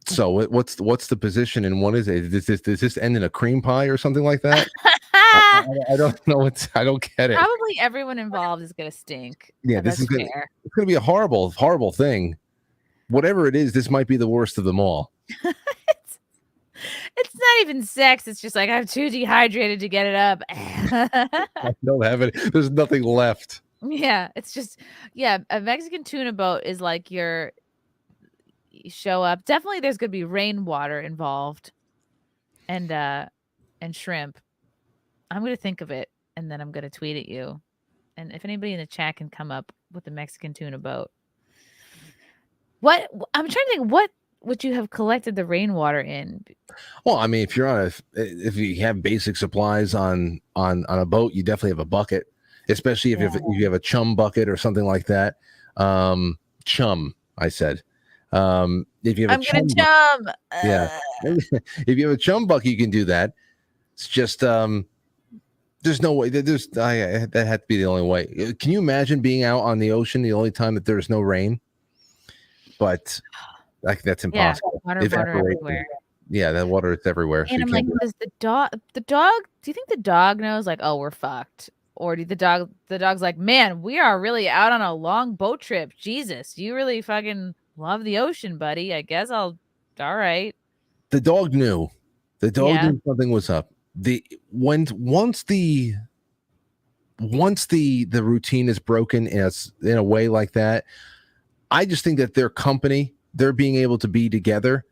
So what's the position and what is it? Does this end in a cream pie or something like that? I don't know. I don't get it. Probably everyone involved is going to stink. Yeah, it's going to be a horrible, horrible thing. Whatever it is, this might be the worst of them all. It's not even sex. It's just like I'm too dehydrated to get it up. I don't have it. There's nothing left. Yeah, it's just a Mexican tuna boat is like you show up. Definitely there's going to be rainwater involved and shrimp. I'm going to think of it and then I'm going to tweet at you. And if anybody in the chat can come up with the Mexican tuna boat. What I'm trying to think, what would you have collected the rainwater in? Well, I mean, if you have basic supplies on a boat, you definitely have a bucket, especially if you have a chum bucket or something like that. Chum, I said. If you have chum. Yeah. If you have a chum bucket, you can do that. It's just there's no way. That had to be the only way. Can you imagine being out on the ocean the only time that there's no rain? But that's impossible. Water everywhere. Yeah, that water is everywhere. And I'm like, does the dog? Do you think the dog knows? Like, oh, we're fucked. Or the dog's like, man, we are really out on a long boat trip. Jesus, you really fucking love the ocean, buddy. I guess all right. The dog knew. The dog knew something was up. Once the routine is broken in a way like that, I just think that their company, they're being able to be together.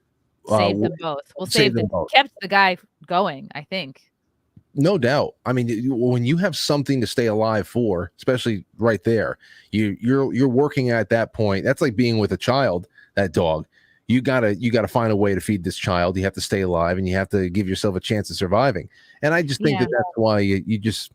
Save them both. We'll save them both. Kept the guy going, I think. No doubt. I mean, when you have something to stay alive for, especially right there, you're working at that point. That's like being with a child. That dog, you gotta find a way to feed this child. You have to stay alive, and you have to give yourself a chance of surviving. And I just think Yeah. that's why you just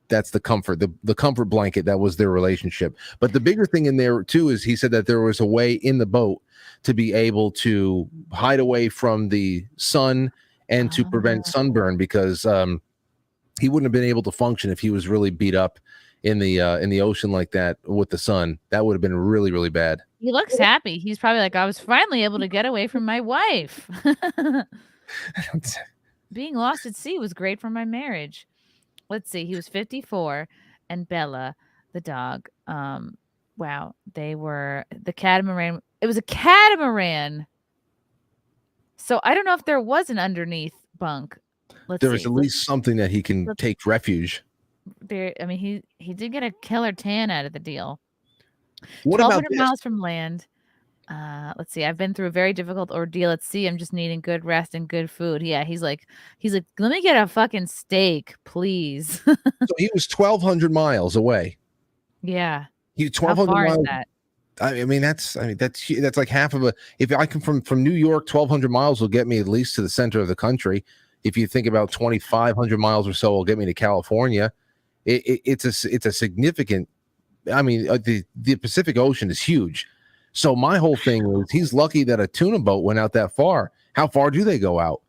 that's the comfort, the comfort blanket that was their relationship. But the bigger thing in there too is he said that there was a way in the boat to be able to hide away from the sun and to prevent sunburn, because he wouldn't have been able to function if he was really beat up in the ocean like that with the sun. That would have been really, really bad. He looks happy. He's probably like, I was finally able to get away from my wife. Being lost at sea was great for my marriage. Let's see. He was 54, and Bella, the dog, wow, they were the catamaran. It was a catamaran. So I don't know if there was an underneath bunk. Let's There is see. at least something that he can take refuge. There, I mean, he did get a killer tan out of the deal. What about 1,200 miles from land. Let's see. I've been through a very difficult ordeal at sea. I'm just needing good rest and good food. Yeah, he's like, let me get a fucking steak, please. So he was 1,200 miles away. Yeah. He How 1,200 far miles. is that? I mean that's like half of a. If I come from New York, 1,200 miles will get me at least to the center of the country. If you think about 2,500 miles or so, will get me to California. It's a significant. I mean, the Pacific Ocean is huge. So my whole thing is he's lucky that a tuna boat went out that far. How far do they go out?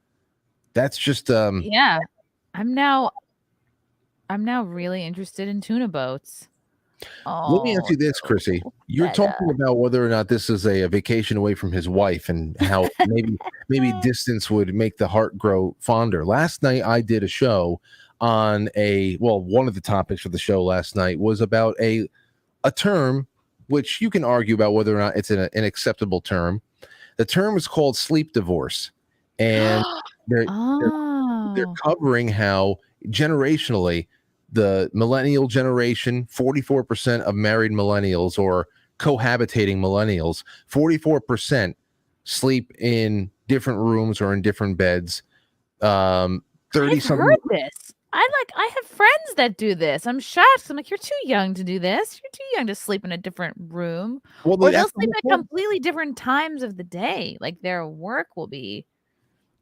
That's just Yeah. I'm now really interested in tuna boats. Let me ask you this, Chrissy. You're talking about whether or not this is a vacation away from his wife and how maybe distance would make the heart grow fonder. Last night I did a show on one of the topics for the show last night was about a term which you can argue about whether or not it's an acceptable term. The term is called sleep divorce, and they're covering how generationally the millennial generation, 44% of married millennials or cohabitating millennials, 44% sleep in different rooms or in different beds. 30 I've heard this. I have friends that do this. I'm shocked. I'm like, you're too young to do this. You're too young to sleep in a different room. Well, or they'll sleep at completely different times of the day. Like their work will be.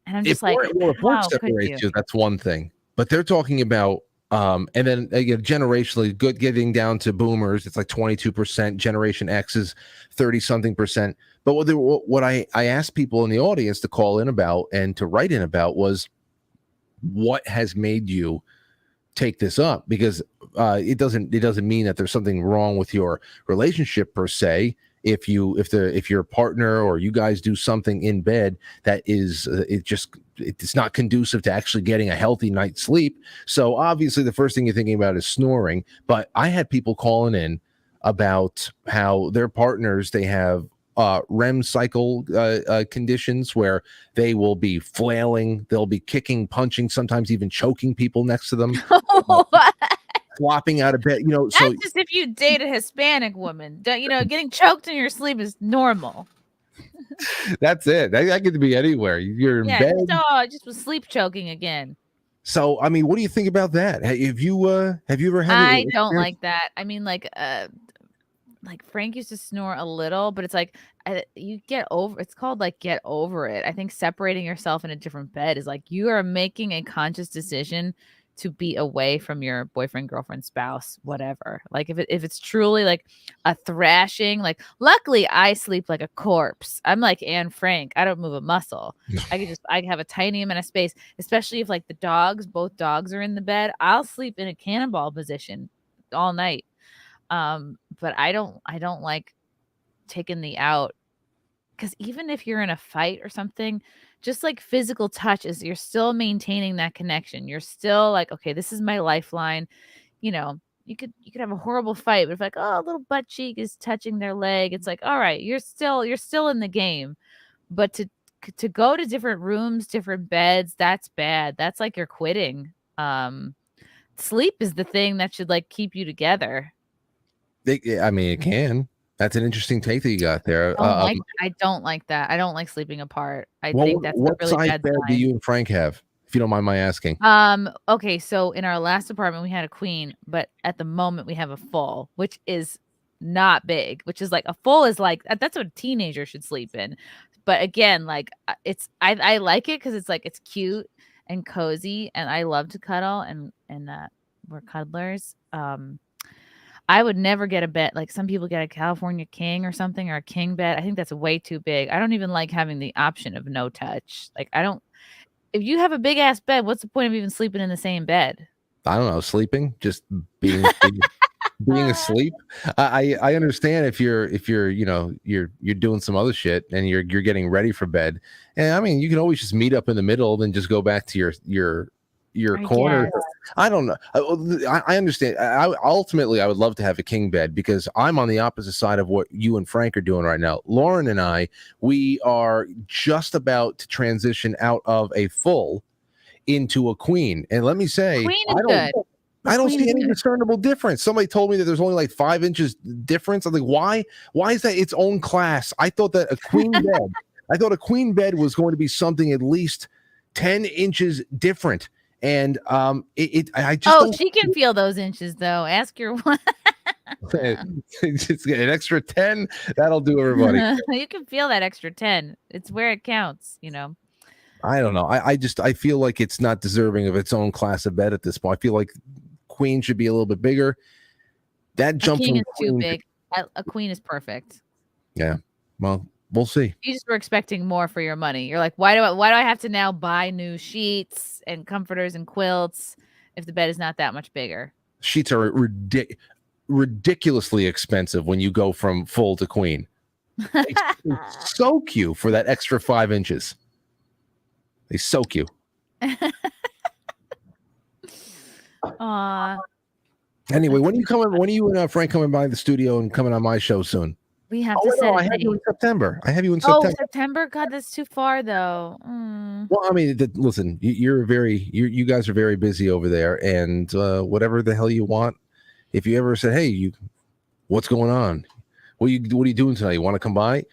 And I'm just if work separates you, that's one thing. But they're talking about and then again, generationally, getting down to boomers, it's like 22%. Generation X is 30-something%. But what I asked people in the audience to call in about and to write in about was what has made you take this up, because it doesn't mean that there's something wrong with your relationship per se. If your partner or you guys do something in bed that is it's not conducive to actually getting a healthy night's sleep. So obviously the first thing you're thinking about is snoring. But I had people calling in about how their partners, they have REM cycle conditions where they will be flailing, they'll be kicking, punching, sometimes even choking people next to them. Flopping out of bed, That's just if you date a Hispanic woman. Getting choked in your sleep is normal. That's it. That could be anywhere. You're in bed. Just was sleep choking again. So, I mean, what do you think about that? Have you ever had? I don't like that. I mean, like Frank used to snore a little, but it's like you get over. It's called get over it. I think separating yourself in a different bed is like you are making a conscious decision to be away from your boyfriend, girlfriend, spouse, whatever. Like if it's truly like a thrashing, like luckily I sleep like a corpse. I'm like Anne Frank. I don't move a muscle. I have a tiny amount of space, especially if like both dogs are in the bed. I'll sleep in a cannonball position all night. But I don't like taking the out, because even if you're in a fight or something, just like physical touch is you're still maintaining that connection. You're still like, okay, this is my lifeline. You could have a horrible fight, but if like, oh, a little butt cheek is touching their leg, it's like, all right, you're still in the game. But to go to different rooms, different beds, that's bad. That's like you're quitting. Sleep is the thing that should like keep you together. I mean, it can. That's an interesting take that you got there. I don't like that. I don't like sleeping apart. I think that's what a really size bad bed sign. do you and Frank have, if you don't mind my asking? Okay, so in our last apartment we had a queen, but at the moment we have a full, which is not big, which is like a full is like that's what a teenager should sleep in. But again, like I like it because it's like it's cute and cozy, and I love to cuddle, and we're cuddlers. I would never get a bed. Like some people get a California king or something, or a king bed. I think that's way too big. I don't even like having the option of no touch. Like I don't. If you have a big ass bed, what's the point of even sleeping in the same bed? I don't know, sleeping, just being asleep. I understand if you're you're doing some other shit and you're getting ready for bed. And I mean, you can always just meet up in the middle and just go back to your corner. guess. I don't know. I understand. Ultimately I would love to have a king bed because I'm on the opposite side of what you and Frank are doing right now. Lauren and I, we are just about to transition out of a full into a queen. And let me say, Queen is good. I don't queen see is any good. discernible difference. Somebody told me that there's only like 5 inches difference. I'm like, why? Why is that its own class? I thought that a queen bed, I thought a queen bed was going to be something at least 10 inches different. And I just Oh, don't. she can feel those inches though. Ask your one. Just get an extra 10. That'll do everybody. You can feel that extra 10. It's where it counts, you know. I don't know. I feel like it's not deserving of its own class of bed at this point. I feel like queen should be a little bit bigger. That A jump king from is too queen, big. A queen is perfect. yeah. Well, we'll see. You just were expecting more for your money. You're like, why do I have to now buy new sheets and comforters and quilts if the bed is not that much bigger? Sheets are ridiculously expensive when you go from full to queen. They soak you for that extra 5 inches. They soak you. Aw, Anyway, That's when are you coming? When are you and Frank coming by the studio and coming on my show soon? we have Oh, to set no, a I have you in date. September. I have you in Oh, September. September? God, that's too far though. Well, I mean, listen, you guys are very busy over there, and whatever the hell you want. If you ever said, "Hey, what's going on? What are you doing tonight? You want to come by?"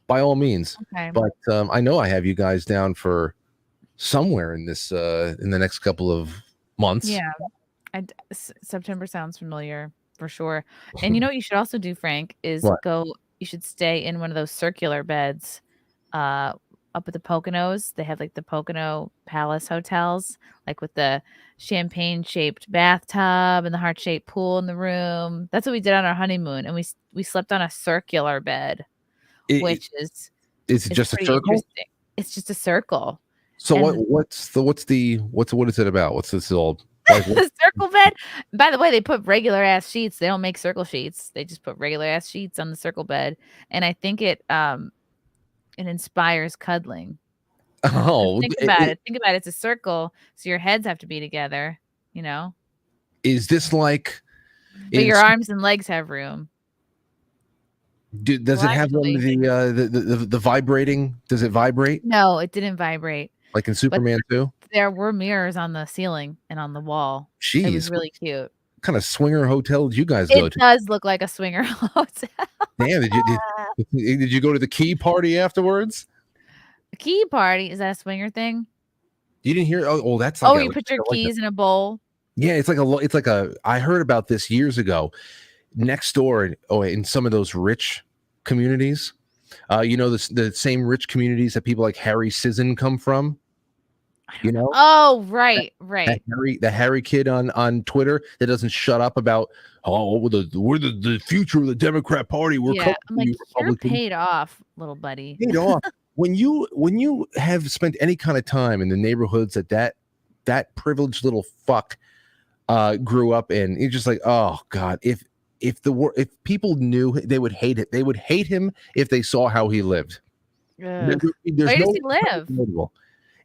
By all means. Okay. But I know I have you guys down for somewhere in this in the next couple of months. Yeah. September sounds familiar for sure. And you know what you should also do, Frank, is What? you should stay in one of those circular beds up at the Poconos. They have like the Pocono Palace hotels, like with the champagne shaped bathtub and the heart shaped pool in the room. That's what we did on our honeymoon. And we slept on a circular bed, which is Is it just a pretty circle? interesting. It's just a circle. So And what is it about? What's this all like? the circle bed. By the way, they put regular ass sheets. They don't make circle sheets. They just put regular ass sheets on the circle bed, and I think it inspires cuddling. Oh, Think about it. Think about it. It's a circle, so your heads have to be together. You know, is this like? but your arms and legs have room. Does it have one of the vibrating? Does it vibrate No, it didn't vibrate. like in Superman 2? There were mirrors on the ceiling and on the wall. It Jeez, was really cute. what kind of swinger hotel did you guys go It to? does look like a swinger hotel. Damn, did you go to the key party afterwards? A key party, is that a swinger thing? You didn't hear? Oh, that's like You put your keys in a bowl. Yeah, it's like a. I heard about this years ago. Next door, in some of those rich communities, the same rich communities that people like Harry Sizzin come from. You know? Oh, right. The Harry kid on Twitter that doesn't shut up about we're the future of the Democrat Party. We're Yeah, I'm like, you you're Republicans." paid off, little buddy. Paid off. When you have spent any kind of time in the neighborhoods that privileged little fuck grew up in, you're just like, oh God, if people knew, they would hate it. They would hate him if they saw how he lived. Where does he live?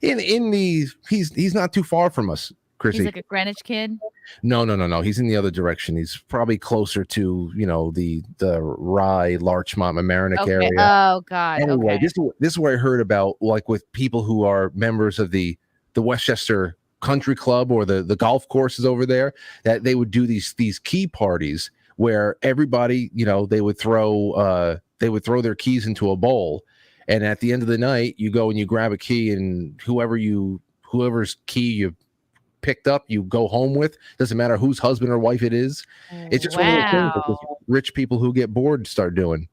He's not too far from us, Chrissy. He's like a Greenwich kid. No. He's in the other direction. He's probably closer to the Rye, Larchmont, Mamaroneck area. Oh God. Anyway, Okay. this is what I heard about, like with people who are members of the Westchester Country Club or the golf courses over there, that they would do these key parties where everybody, they would throw their keys into a bowl, and at the end of the night, you go and you grab a key, and whoever's key you picked up, you go home with. Doesn't matter whose husband or wife it is. It's just one of those things that those rich people who get bored start doing.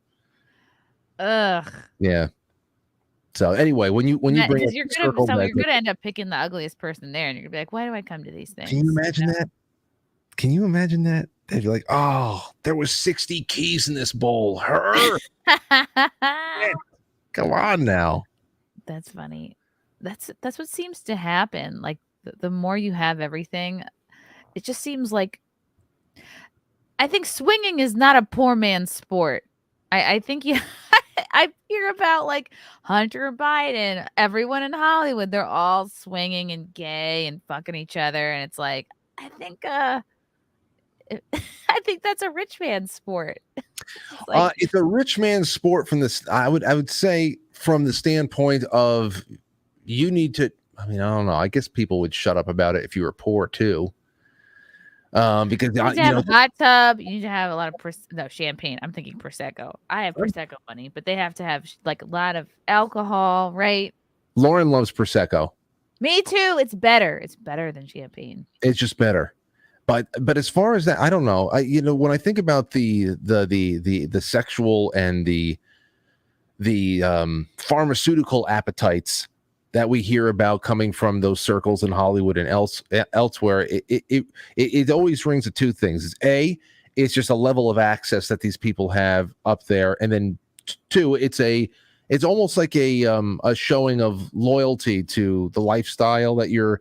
Ugh. Yeah. So anyway, when you bring up because the you're circle gonna measure, end up picking the ugliest person there, and you're gonna be like, why do I come to these things? can you imagine that? Can you imagine that? They'd be like, oh, there was 60 keys in this bowl. Her. Come on now. That's funny. That's what seems to happen. Like the more you have everything, it just seems like I think swinging is not a poor man's sport. I think you I hear about like Hunter Biden, everyone in Hollywood, they're all swinging and gay and fucking each other, and it's like I think I think that's a rich man's sport. It's a rich man's sport from this. I would say from the standpoint of you need to. I mean, I don't know. I guess people would shut up about it if you were poor too. Because you need to have a hot tub. You need to have a lot of champagne. I'm thinking Prosecco. I have Prosecco money, but they have to have like a lot of alcohol, right? Lauren loves Prosecco. Me too. It's better. It's better than champagne. It's just better. But as far as that, I don't know. When I think about the sexual and the pharmaceutical appetites that we hear about coming from those circles in Hollywood and elsewhere, it always rings of two things. It's just a level of access that these people have up there, and then two, it's almost like a showing of loyalty to the lifestyle that you're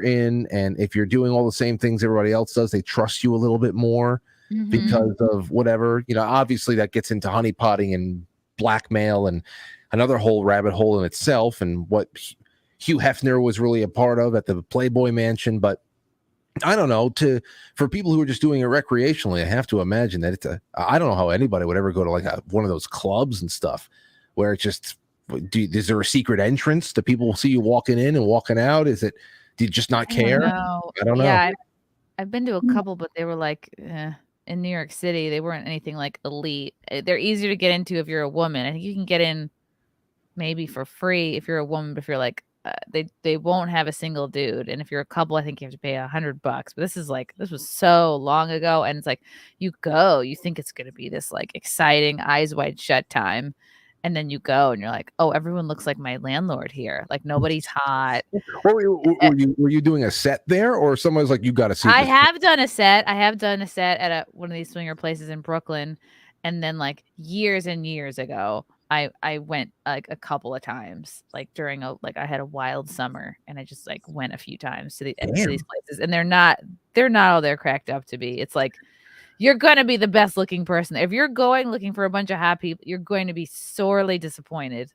in, and if you're doing all the same things everybody else does, they trust you a little bit more because of whatever. Obviously that gets into honeypotting and blackmail and another whole rabbit hole in itself, and what Hugh Hefner was really a part of at the Playboy Mansion. But I don't know, for people who are just doing it recreationally, I have to imagine that I don't know how anybody would ever go to like one of those clubs and stuff where it's just, is there a secret entrance? Do people see you walking in and walking out? Do you just not care? I don't know. Yeah, I've been to a couple, but they were like in New York City, they weren't anything like elite. They're easier to get into if you're a woman. I think you can get in maybe for free if you're a woman, but if you're like they won't have a single dude, and if you're a couple, I think you have to pay $100. But this was so long ago, and it's like you think it's gonna be this like exciting eyes wide shut time, and then you go and you're like, oh, everyone looks like my landlord here. Like nobody's hot. Were you doing a set there, or someone's like, you got to see? I have done a set at one of these swinger places in Brooklyn, and then like years and years ago, I went like a couple of times, like during I had a wild summer, and I just like went a few times to these places, and they're not all they're cracked up to be. It's like you're gonna be the best looking person. If you're going looking for a bunch of hot people, you're going to be sorely disappointed.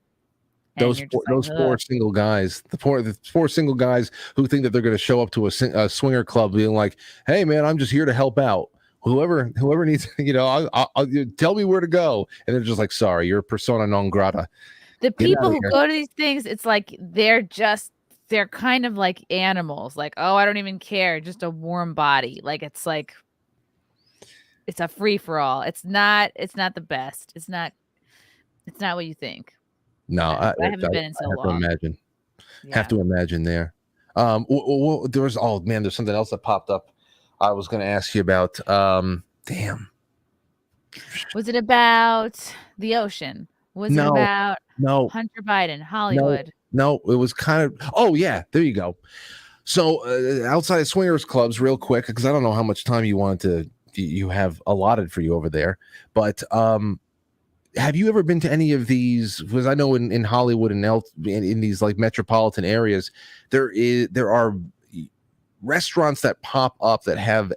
Those poor single guys, the poor single guys who think that they're going to show up to a swinger club being like, "Hey, man, I'm just here to help out. Whoever needs, I'll tell me where to go." And they're just like, "Sorry, you're persona non grata." The people who go to these things, it's like they're kind of like animals. Like, oh, I don't even care, just a warm body. Like it's a free for all. It's not the best. It's not what you think. No, I haven't been in so long. Have to imagine there. There's something else that popped up. I was going to ask you about. Damn. Was it about the ocean? Was it about Hunter Biden, Hollywood? No, it was kind of. Oh yeah, there you go. So outside of swingers clubs, real quick, because I don't know how much time you have allotted for you over there, but have you ever been to any of these? Because I know in Hollywood and in these like metropolitan areas, there are restaurants that pop up that have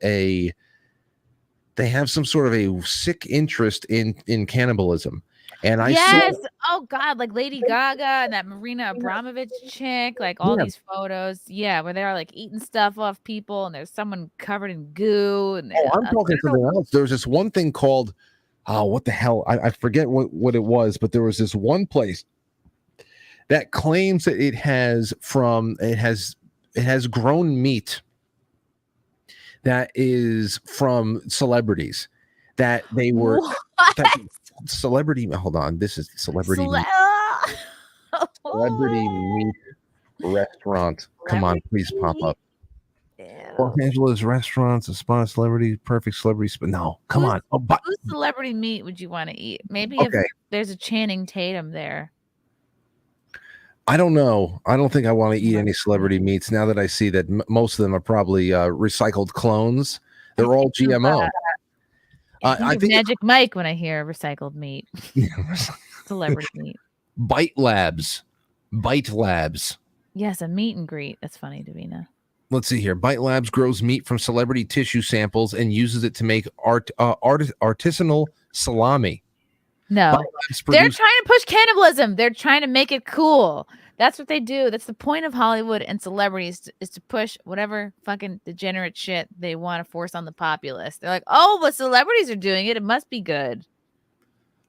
some sort of a sick interest in cannibalism. And oh God, like Lady Gaga and that Marina Abramovich chick, like all these photos, where they are like eating stuff off people, and there's someone covered in goo. And I'm talking something else. There's this one thing called. Oh, what the hell? I forget what it was, but there was this one place that claims that it has grown meat that is from celebrities that they were celebrity. Hold on, this is celebrity meat restaurant. Come on, please pop up. Los Angeles restaurants, a spot of celebrity, perfect celebrity. No, come on. Whose celebrity meat would you want to eat? Maybe if there's a Channing Tatum there. I don't know. I don't think I want to eat any celebrity meats now that I see that most of them are probably recycled clones. They're all GMO. I think I of think Magic Mike when I hear recycled meat, celebrity meat. Bite Labs. Bite Labs. Yes, a meet and greet. That's funny, Davina. Let's see here. Bite Labs grows meat from celebrity tissue samples and uses it to make artisanal salami. No, Bite Labs they're produce- trying to push cannibalism. They're trying to make it cool. That's what they do. That's the point of Hollywood and celebrities is to push whatever fucking degenerate shit they want to force on the populace. They're like, oh, but celebrities are doing it. It must be good.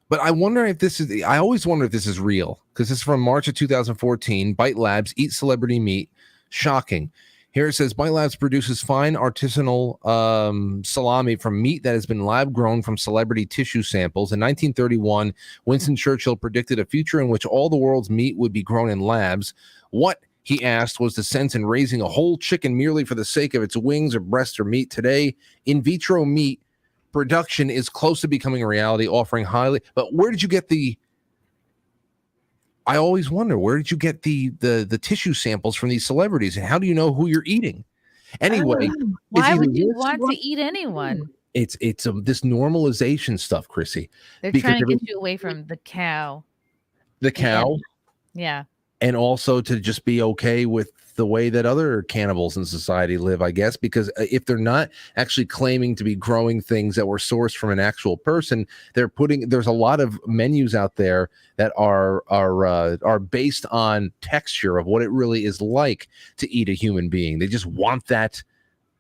But I wonder if this is, I always wonder if this is real because this is from March of 2014. Bite Labs eat celebrity meat. Shocking. Here it says Bite Labs produces fine artisanal salami from meat that has been lab grown from celebrity tissue samples. In 1931, Winston Churchill predicted a future in which all the world's meat would be grown in labs. What, he asked, was the sense in raising a whole chicken merely for the sake of its wings or breast or meat? Today, in vitro meat production is close to becoming a reality, offering highly. But where did you get the? I always wonder, where did you get the tissue samples from these celebrities, and how do you know who you're eating? Anyway, why either would you this want or- to eat anyone? It's this normalization stuff, Chrissy. They're because trying to get every- you away from the cow. the cow, Yeah. and also to just be okay with the way that other cannibals in society live, I guess, because if they're not actually claiming to be growing things that were sourced from an actual person, there's a lot of menus out there that are based on texture of what it really is like to eat a human being. They just want that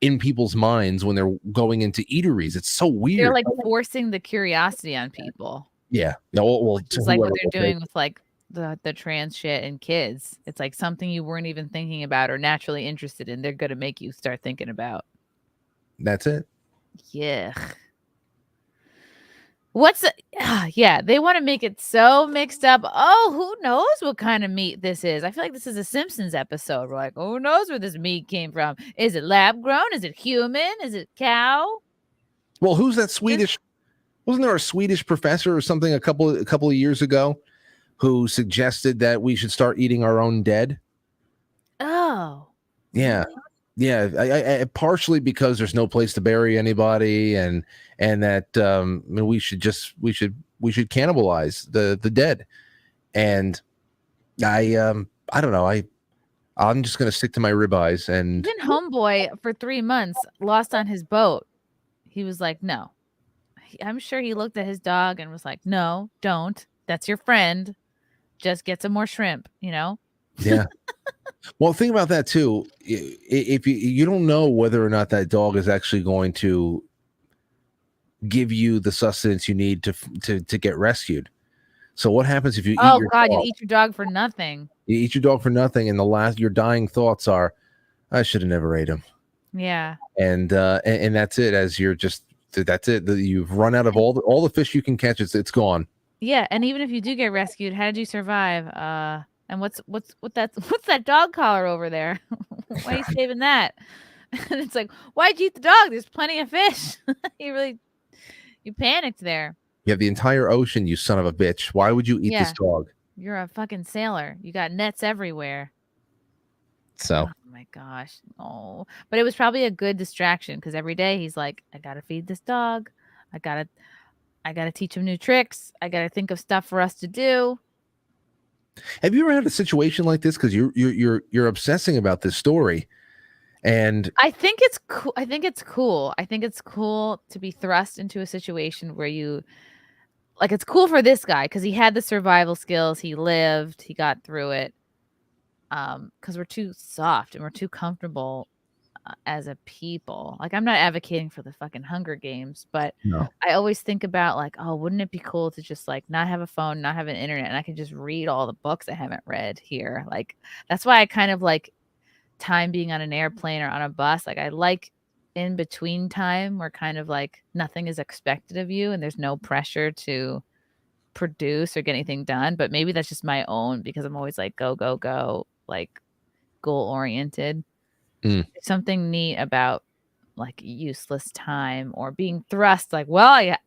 in people's minds when they're going into eateries. It's so weird. They're like forcing the curiosity on people. Yeah. No, well, It's like what they're doing with like the trans shit and kids. It's like something you weren't even thinking about or naturally interested in. They're going to make you start thinking about. That's it. Yeah. Yeah, they want to make it so mixed up. Oh, who knows what kind of meat this is? I feel like this is a Simpsons episode. We're like, who knows where this meat came from? Is it lab grown? Is it human? Is it cow? Well, who's that Swedish? Wasn't there a Swedish professor or something a couple of years ago who suggested that we should start eating our own dead? Oh. Yeah. Yeah, I partially because there's no place to bury anybody, and that we should cannibalize the dead, and I don't know, I'm just gonna stick to my ribeyes. And Even Homeboy for 3 months lost on his boat. He was like, no. I'm sure he looked at his dog and was like, no, don't. That's your friend. Just get some more shrimp, you know? Yeah. Well, think about that too. If you don't know whether or not that dog is actually going to give you the sustenance you need to get rescued. So what happens if you eat your God, dog? you eat your dog for nothing. You eat your dog for nothing, and your dying thoughts are, I should have never ate him. Yeah. And that's it. That's it. You've run out of all the fish you can catch. It's gone. Yeah, and even if you do get rescued, how did you survive? And what's that dog collar over there? Why are you saving that? And it's like, why'd you eat the dog? There's plenty of fish. You panicked there. You have the entire ocean, you son of a bitch. Why would you eat this Yeah. dog? You're a fucking sailor. You got nets everywhere. So Oh my gosh. Oh, but it was probably a good distraction because every day he's like, I gotta feed this dog. I gotta teach him new tricks. I gotta think of stuff for us to do. have you ever had a situation like this? Because you're obsessing about this story, and I think it's cool. I think it's cool. I think it's cool to be thrust into a situation where you like it's cool for this guy because he had the survival skills. He lived, he got through it. Because we're too soft and we're too comfortable as a people. Like I'm not advocating for the fucking Hunger Games, but No. I always think about like, oh, wouldn't it be cool to just like not have a phone, not have an internet, and I can just read all the books I haven't read here. Like that's why I kind of like time being on an airplane or on a bus. Like I like in between time where kind of like nothing is expected of you and there's no pressure to produce or get anything done. But maybe that's just my own because I'm always like go, go, go, like goal oriented. There's something neat about like useless time or being thrust like, well, yeah,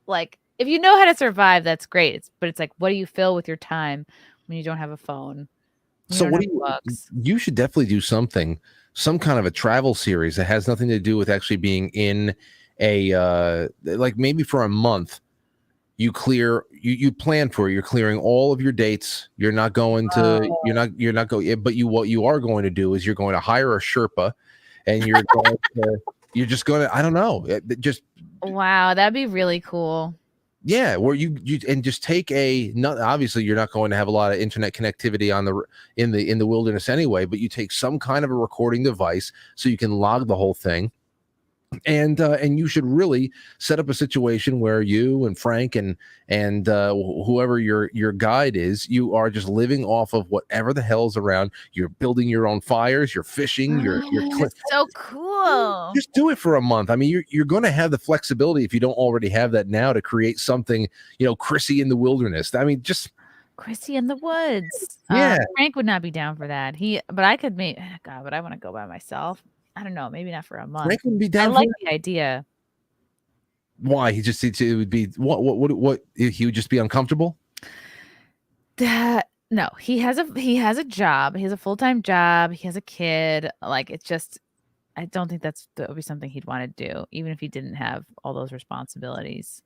like if you know how to survive, that's great. But it's like, what do you fill with your time when you don't have a phone. You So don't what have do you? books. You should definitely do something, some kind of a travel series that has nothing to do with actually being in a like maybe for a month. You plan for it. You're clearing all of your dates. You're not going to. Oh. You're not going. But what you are going to do is you're going to hire a Sherpa, and you're going to. You're just going to. I don't know. Just Wow, that'd be really cool. yeah, where you and just take not obviously you're not going to have a lot of internet connectivity on in the wilderness anyway, but you take some kind of a recording device so you can log the whole thing. And you should really set up a situation where you and Frank and whoever your guide is, you are just living off of whatever the hell's around. You're building your own fires, you're fishing, That's so cool. just do it for a month. I mean, you're going to have the flexibility if you don't already have that now to create something, Chrissie in the wilderness. I mean, just Chrissie in the woods. Yeah. Frank would not be down for that. But I could make God, but I want to go by myself. I don't know, maybe not for a month. Frank would be I down. like the idea. Why? It would be what he would just be uncomfortable. No, he has a job. He has a full-time job. He has a kid. Like it's just, I don't think that would be something he'd want to do, even if he didn't have all those responsibilities.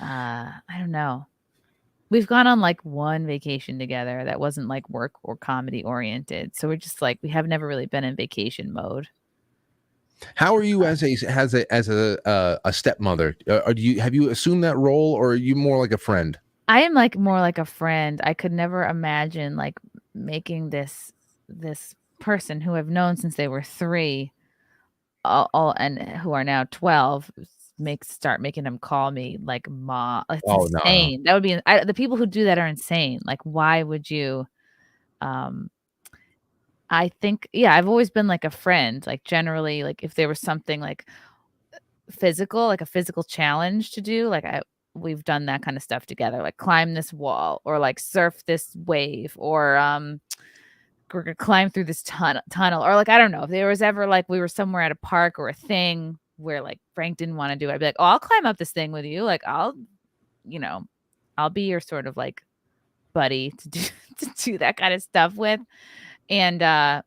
I don't know. We've gone on like one vacation together that wasn't like work or comedy oriented. So we're just like, we have never really been in vacation mode. How are you as a stepmother? Have you assumed that role, or are you more like a friend? I am like more like a friend. I could never imagine like making this person who I've known since they were 3, all and who are now 12, start making them call me like mom. It's insane. No. That would be the people who do that are insane. Like, why would you? I think, yeah, I've always been like a friend. Like generally, like if there was something like physical, like a physical challenge to do, like we've done that kind of stuff together, like climb this wall or like surf this wave or climb through this tunnel or like I don't know if there was ever like we were somewhere at a park or a thing where like Frank didn't want to do it. I'd be like, oh, I'll climb up this thing with you. Like I'll be your sort of like buddy to do that kind of stuff with. And yeah,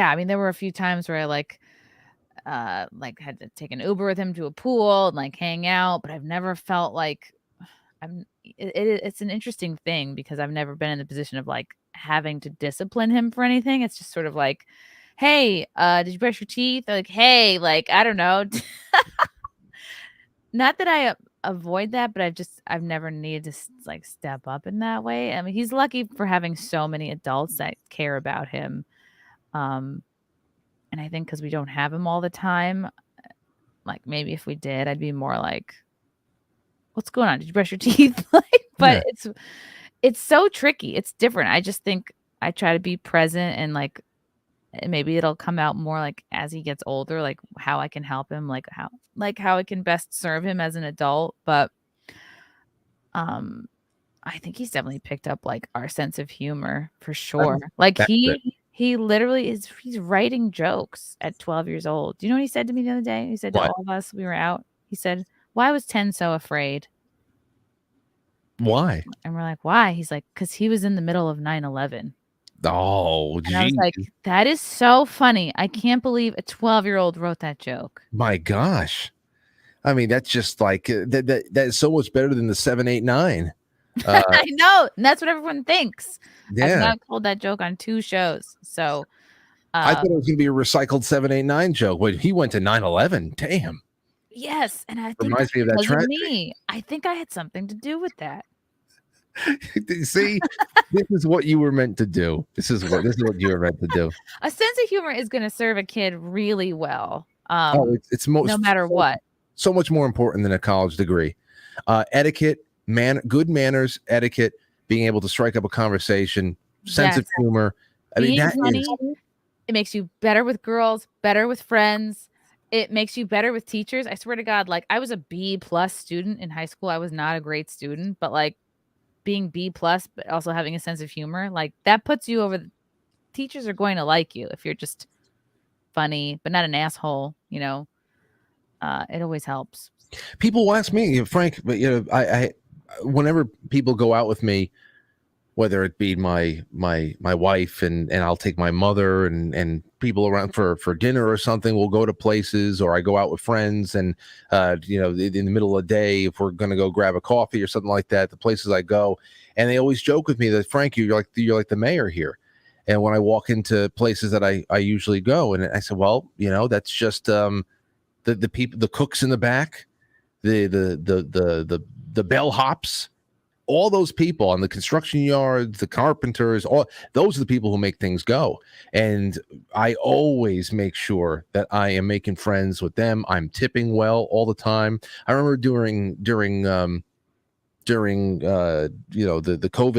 I mean there were a few times where I like had to take an Uber with him to a pool and like hang out, but I've never felt like it's an interesting thing because I've never been in the position of like having to discipline him for anything. It's just sort of like, hey, did you brush your teeth? Or like, hey, like, I don't know. Not that I avoid that, but I've never needed to like step up in that way. I mean, he's lucky for having so many adults that care about him. And I think because we don't have him all the time, like maybe if we did, I'd be more like, what's going on? Did you brush your teeth? But yeah. It's so tricky. It's different. I just think I try to be present and like maybe it'll come out more like as he gets older, like how I can help him, like how I can best serve him as an adult. But I think he's definitely picked up like our sense of humor for sure. Like he literally he's writing jokes at 12 years old. Do you know what he said to me the other day? He said to all of us, we were out. He said, why was 10 so afraid? Why? And we're like, why? He's like, because he was in the middle of 9/11. Oh, and I was like, that is so funny. I can't believe a 12-year-old wrote that joke. My gosh. I mean, that's just like that is so much better than the 789. I know, and that's what everyone thinks. Yeah. I've not told that joke on 2 shows. So I thought it was gonna be a recycled 789 joke. Wait, he went to 9/11. Damn. Yes, and I think reminds me of that tragedy. I think I had something to do with that. See, this is what you were meant to do. This is what you were meant to do. A sense of humor is going to serve a kid really well. It's most no matter what. So much more important than a college degree. Etiquette, good manners, etiquette, being able to strike up a conversation, sense of humor. I mean, that funny, it makes you better with girls, better with friends. It makes you better with teachers. I swear to God, like I was a B+ student in high school. I was not a great student, but like being B+, but also having a sense of humor, like that puts you over. Teachers are going to like you if you're just funny, but not an asshole. You know, it always helps. People ask me, Frank, but I whenever people go out with me, whether it be my wife and I'll take my mother and people around for dinner or something. We'll go to places, or I go out with friends, and in the middle of the day, if we're gonna go grab a coffee or something like that, the places I go, and they always joke with me that, Frank, you're like the mayor here. And when I walk into places that I usually go, and I said, well, that's just the people, the cooks in the back, the bellhops, all those people on the construction yards, the carpenters, all those are the people who make things go. And I always make sure that I am making friends with them. I'm tipping well all the time. I remember during the COVID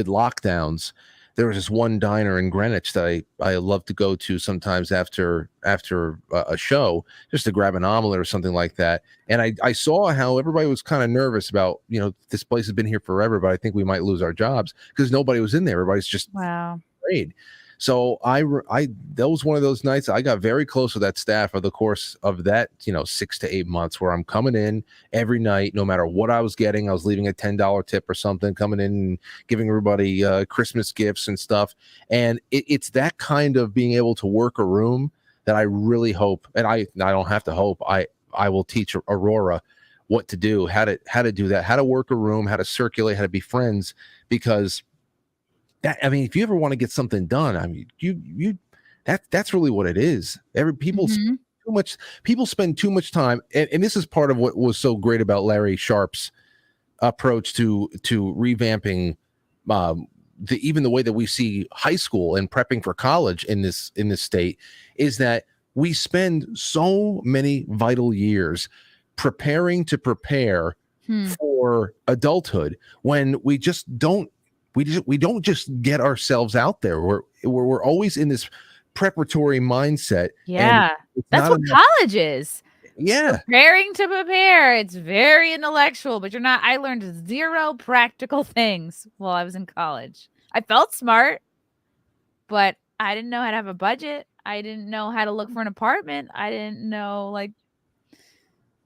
lockdowns, there was this one diner in Greenwich that I love to go to sometimes after a show, just to grab an omelet or something like that. And I saw how everybody was kind of nervous about, this place has been here forever, but I think we might lose our jobs, because nobody was in there. Everybody's just afraid. So that was one of those nights I got very close with that staff over the course of that, 6 to 8 months, where I'm coming in every night, no matter what I was getting. I was leaving a $10 tip or something, coming in and giving everybody Christmas gifts and stuff. And it's that kind of being able to work a room that I really hope, and I don't have to hope, I will teach Aurora what to do, how to do that, how to work a room, how to circulate, how to be friends, because if you ever want to get something done, that's really what it is. People spend too much time, and this is part of what was so great about Larry Sharp's approach to revamping even the way that we see high school and prepping for college in this state, is that we spend so many vital years preparing to prepare for adulthood, when we just don't just get ourselves out there. We're always in this preparatory mindset. Yeah, that's what college is. Yeah, preparing to prepare. It's very intellectual, but you're not. I learned 0 practical things while I was in college. I felt smart, but I didn't know how to have a budget. I didn't know how to look for an apartment. I didn't know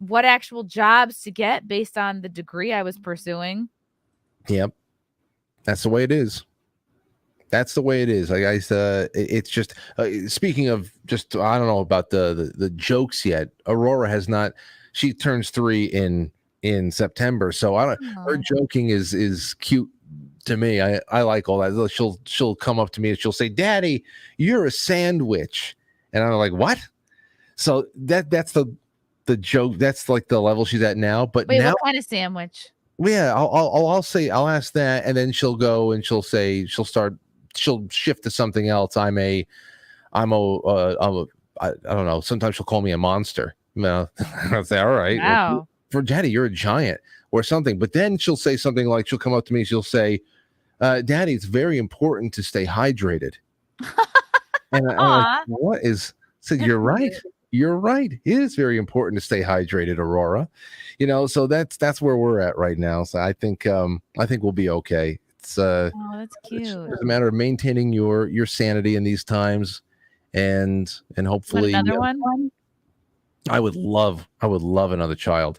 what actual jobs to get based on the degree I was pursuing. Yep. That's the way it is. That's the way it is. It's just speaking of, just I don't know about the jokes yet. Aurora has not. She turns 3 in September, so her joking is cute to me. I like all that. She'll come up to me and she'll say, "Daddy, you're a sandwich," and I'm like, "What?" So that's the joke. That's like the level she's at now. But wait, now, what kind of sandwich? Yeah, I'll ask that, and then she'll go and she'll shift to something else. I don't know. Sometimes she'll call me a monster. I'll say, all right, wow. Well, for Daddy, you're a giant or something. But then she'll say something like, she'll come up to me, she'll say, Daddy, it's very important to stay hydrated. And I'm like, what is? So you're right. You're right. It is very important to stay hydrated, Aurora. So that's where we're at right now. So I think we'll be okay. It's that's cute. It's a matter of maintaining your sanity in these times, and hopefully another one. I would love another child.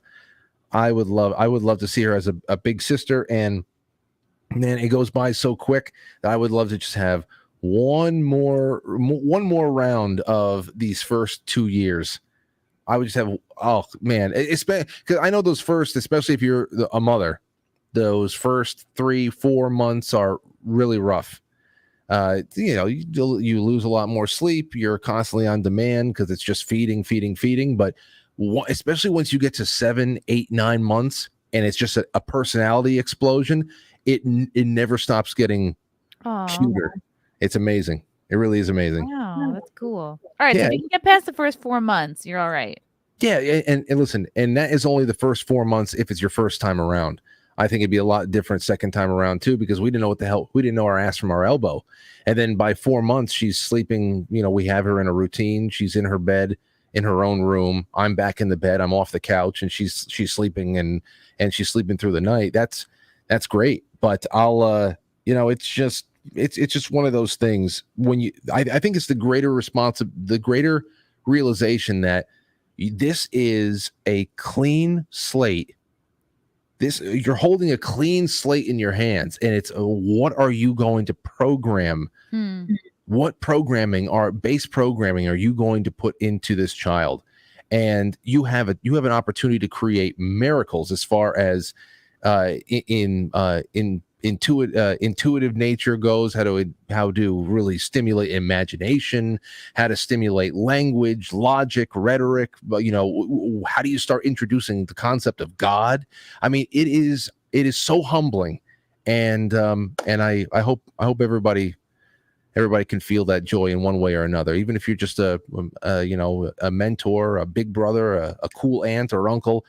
I would love to see her as a big sister, and then it goes by so quick that I would love to just have one more round of these first 2 years. I would just have, oh man, because I know those first, especially if you're a mother, those first 3-4 months are really rough. You lose a lot more sleep. You're constantly on demand because it's just feeding. But especially once you get to 7, 8, 9 months, and it's just a personality explosion, it never stops getting cuter. It's amazing. It really is amazing. Wow, that's cool. All right, so if you can get past the first 4 months, you're all right. Yeah, and listen, and that is only the first 4 months if it's your first time around. I think it'd be a lot different second time around too, because we didn't know what the hell, we didn't know our ass from our elbow. And then by 4 months, she's sleeping, we have her in a routine. She's in her bed in her own room. I'm back in the bed. I'm off the couch, and she's sleeping and she's sleeping through the night. That's great. But I'll, it's just one of those things when I think it's the greater realization that this is a clean slate you're holding a clean slate in your hands, and it's what are you going to program? What base programming are you going to put into this child? And you have an opportunity to create miracles as far as intuitive nature goes, how to really stimulate imagination, how to stimulate language, logic, rhetoric. But how do you start introducing the concept of God? I mean, it is so humbling, and I hope everybody can feel that joy in one way or another, even if you're just a mentor, a big brother, a cool aunt or uncle.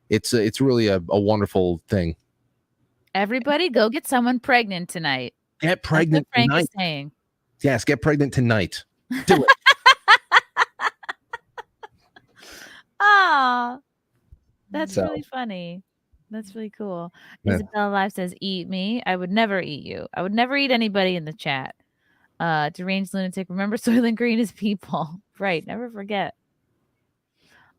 It's really a wonderful thing. Everybody go get someone pregnant tonight. Get pregnant Frank tonight. is saying. Yes, get pregnant tonight. Do it. Oh, that's really funny. That's really cool. Yeah. Isabella Live says, eat me. I would never eat you. I would never eat anybody in the chat. Deranged lunatic. Remember, Soylent Green is people. Right. Never forget.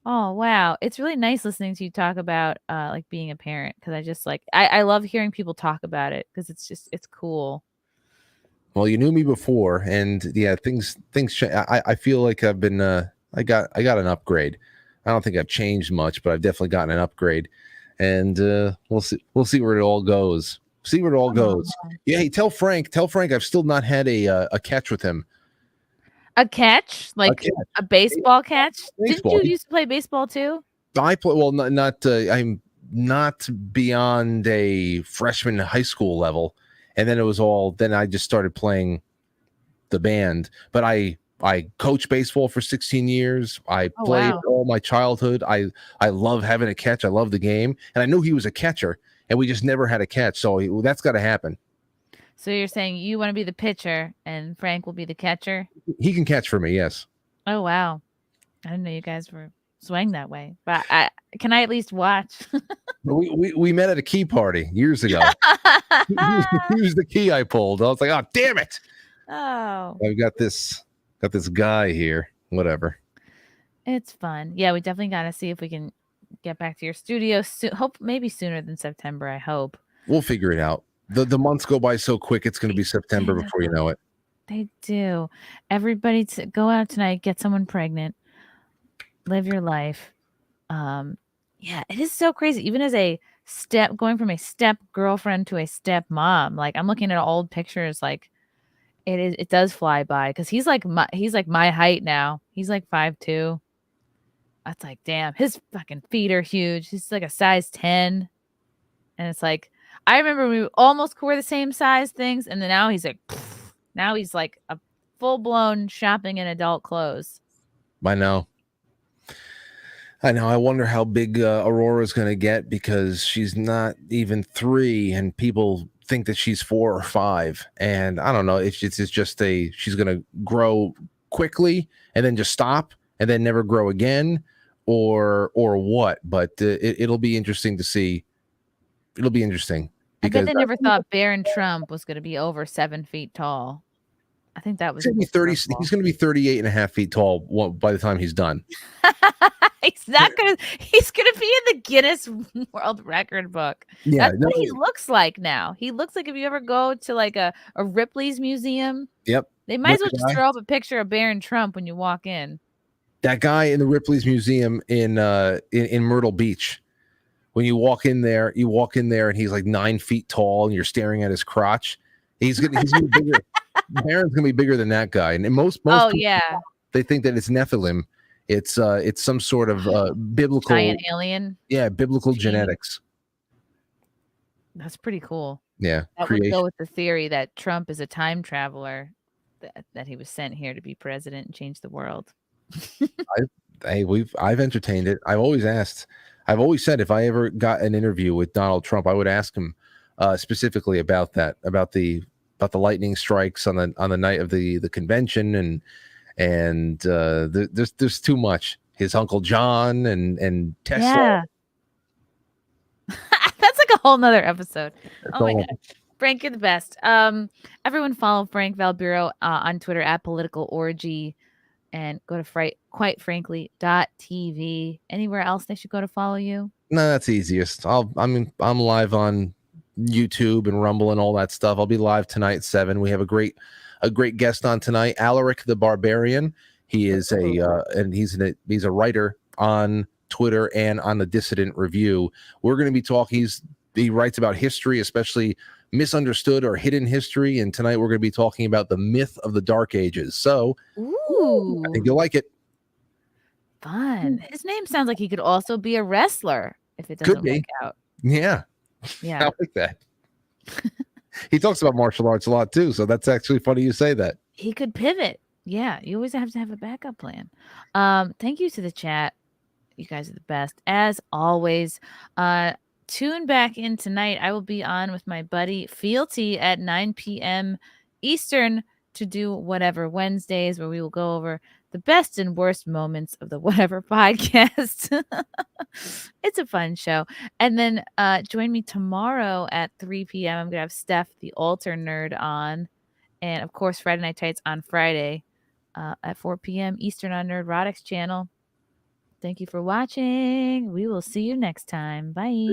Oh, wow. It's really nice listening to you talk about like being a parent, because I just I love hearing people talk about it, because it's cool. Well, you knew me before, and yeah, things I feel like I've been I got an upgrade. I don't think I've changed much, but I've definitely gotten an upgrade, and we'll see where it all goes. See where it all goes. Yeah, hey, tell Frank I've still not had a catch with him. A catch? Like a baseball catch? Baseball. Didn't you used to play baseball too? I play, well, not I'm not beyond a freshman high school level, and then then I just started playing the band. But I coached baseball for 16 years. I played all my childhood. I love having a catch. I love the game, and I knew he was a catcher, and we just never had a catch. So that's got to happen. So you're saying you want to be the pitcher and Frank will be the catcher? He can catch for me, yes. Oh, wow. I didn't know you guys were swaying that way. But can I at least watch? we met at a key party years ago. He was the key I pulled. I was like, oh, damn it. Oh. I've got this guy here. Whatever. It's fun. Yeah, we definitely got to see if we can get back to your studio. Hope maybe sooner than September, I hope. We'll figure it out. The months go by so quick. It's going to be September before you know it. They do. Everybody go out tonight, get someone pregnant, live your life. Yeah, it is so crazy. Even as going from a step girlfriend to a step mom, like I'm looking at old pictures, like it does fly by, because he's like my height now. He's like 5'2". That's like, damn, his fucking feet are huge. He's like a size 10. And it's like, I remember we almost wear the same size things, and then now he's like, now he's like a full-blown shopping in adult clothes. I know. I wonder how big Aurora's going to get, because she's not even 3, and people think that she's 4 or 5. And I don't know if it's just she's going to grow quickly and then just stop and then never grow again, or what. But it'll be interesting to see. It'll be interesting. I bet they never thought Barron Trump was going to be over 7 feet tall. I think that was 30. He's going to be 38 and a half feet tall by the time he's done. He's going to be in the Guinness World Record book. Yeah, that's what he looks like now. He looks like, if you ever go to like a Ripley's museum. Yep. They might as well just throw up a picture of Barron Trump when you walk in. That guy in the Ripley's museum in Myrtle Beach. When you walk in there and he's like 9 feet tall and you're staring at his crotch. He's gonna be bigger. Barron's gonna be bigger than that guy. And most people, they think that it's Nephilim. It's some sort of biblical giant alien. Yeah, biblical genetics. That's pretty cool. Yeah, that would go with the theory that Trump is a time traveler, that he was sent here to be president and change the world. I've entertained it. I've always said if I ever got an interview with Donald Trump, I would ask him specifically about that, about the lightning strikes on the night of the convention, and there's too much. His Uncle John and Tesla. Yeah. That's like a whole nother episode. Oh my God. Frank, you're the best. Everyone follow Frank Valbiro on Twitter at PoliticalOrgy, and go to quitefrankly.tv. Anywhere else they should go to follow you? No, that's easiest. I'm live on YouTube and Rumble and all that stuff. I'll be live tonight at 7. We have a great guest on tonight, Alaric the Barbarian. He is he's a writer on Twitter and on the Dissident Review. We're going to be talking. He writes about history, especially misunderstood or hidden history. And tonight we're going to be talking about the myth of the Dark Ages. So Ooh, I think you'll like it. fun. His name sounds like he could also be a wrestler if it Could doesn't be. work out. Yeah. Yeah. I like that. He talks about martial arts a lot too. So that's actually funny you say that. He could pivot. Yeah. You always have to have a backup plan. Thank you to the chat. You guys are the best. As always, tune back in tonight. I will be on with my buddy Fealty at 9 p.m. Eastern to do Whatever Wednesdays, where we will go over the best and worst moments of the Whatever podcast. It's a fun show. And then join me tomorrow at 3 p.m. I'm going to have Steph, the Alter Nerd, on. And, of course, Friday Night Tights on Friday at 4 p.m. Eastern on Nerdrotics channel. Thank you for watching. We will see you next time. Bye.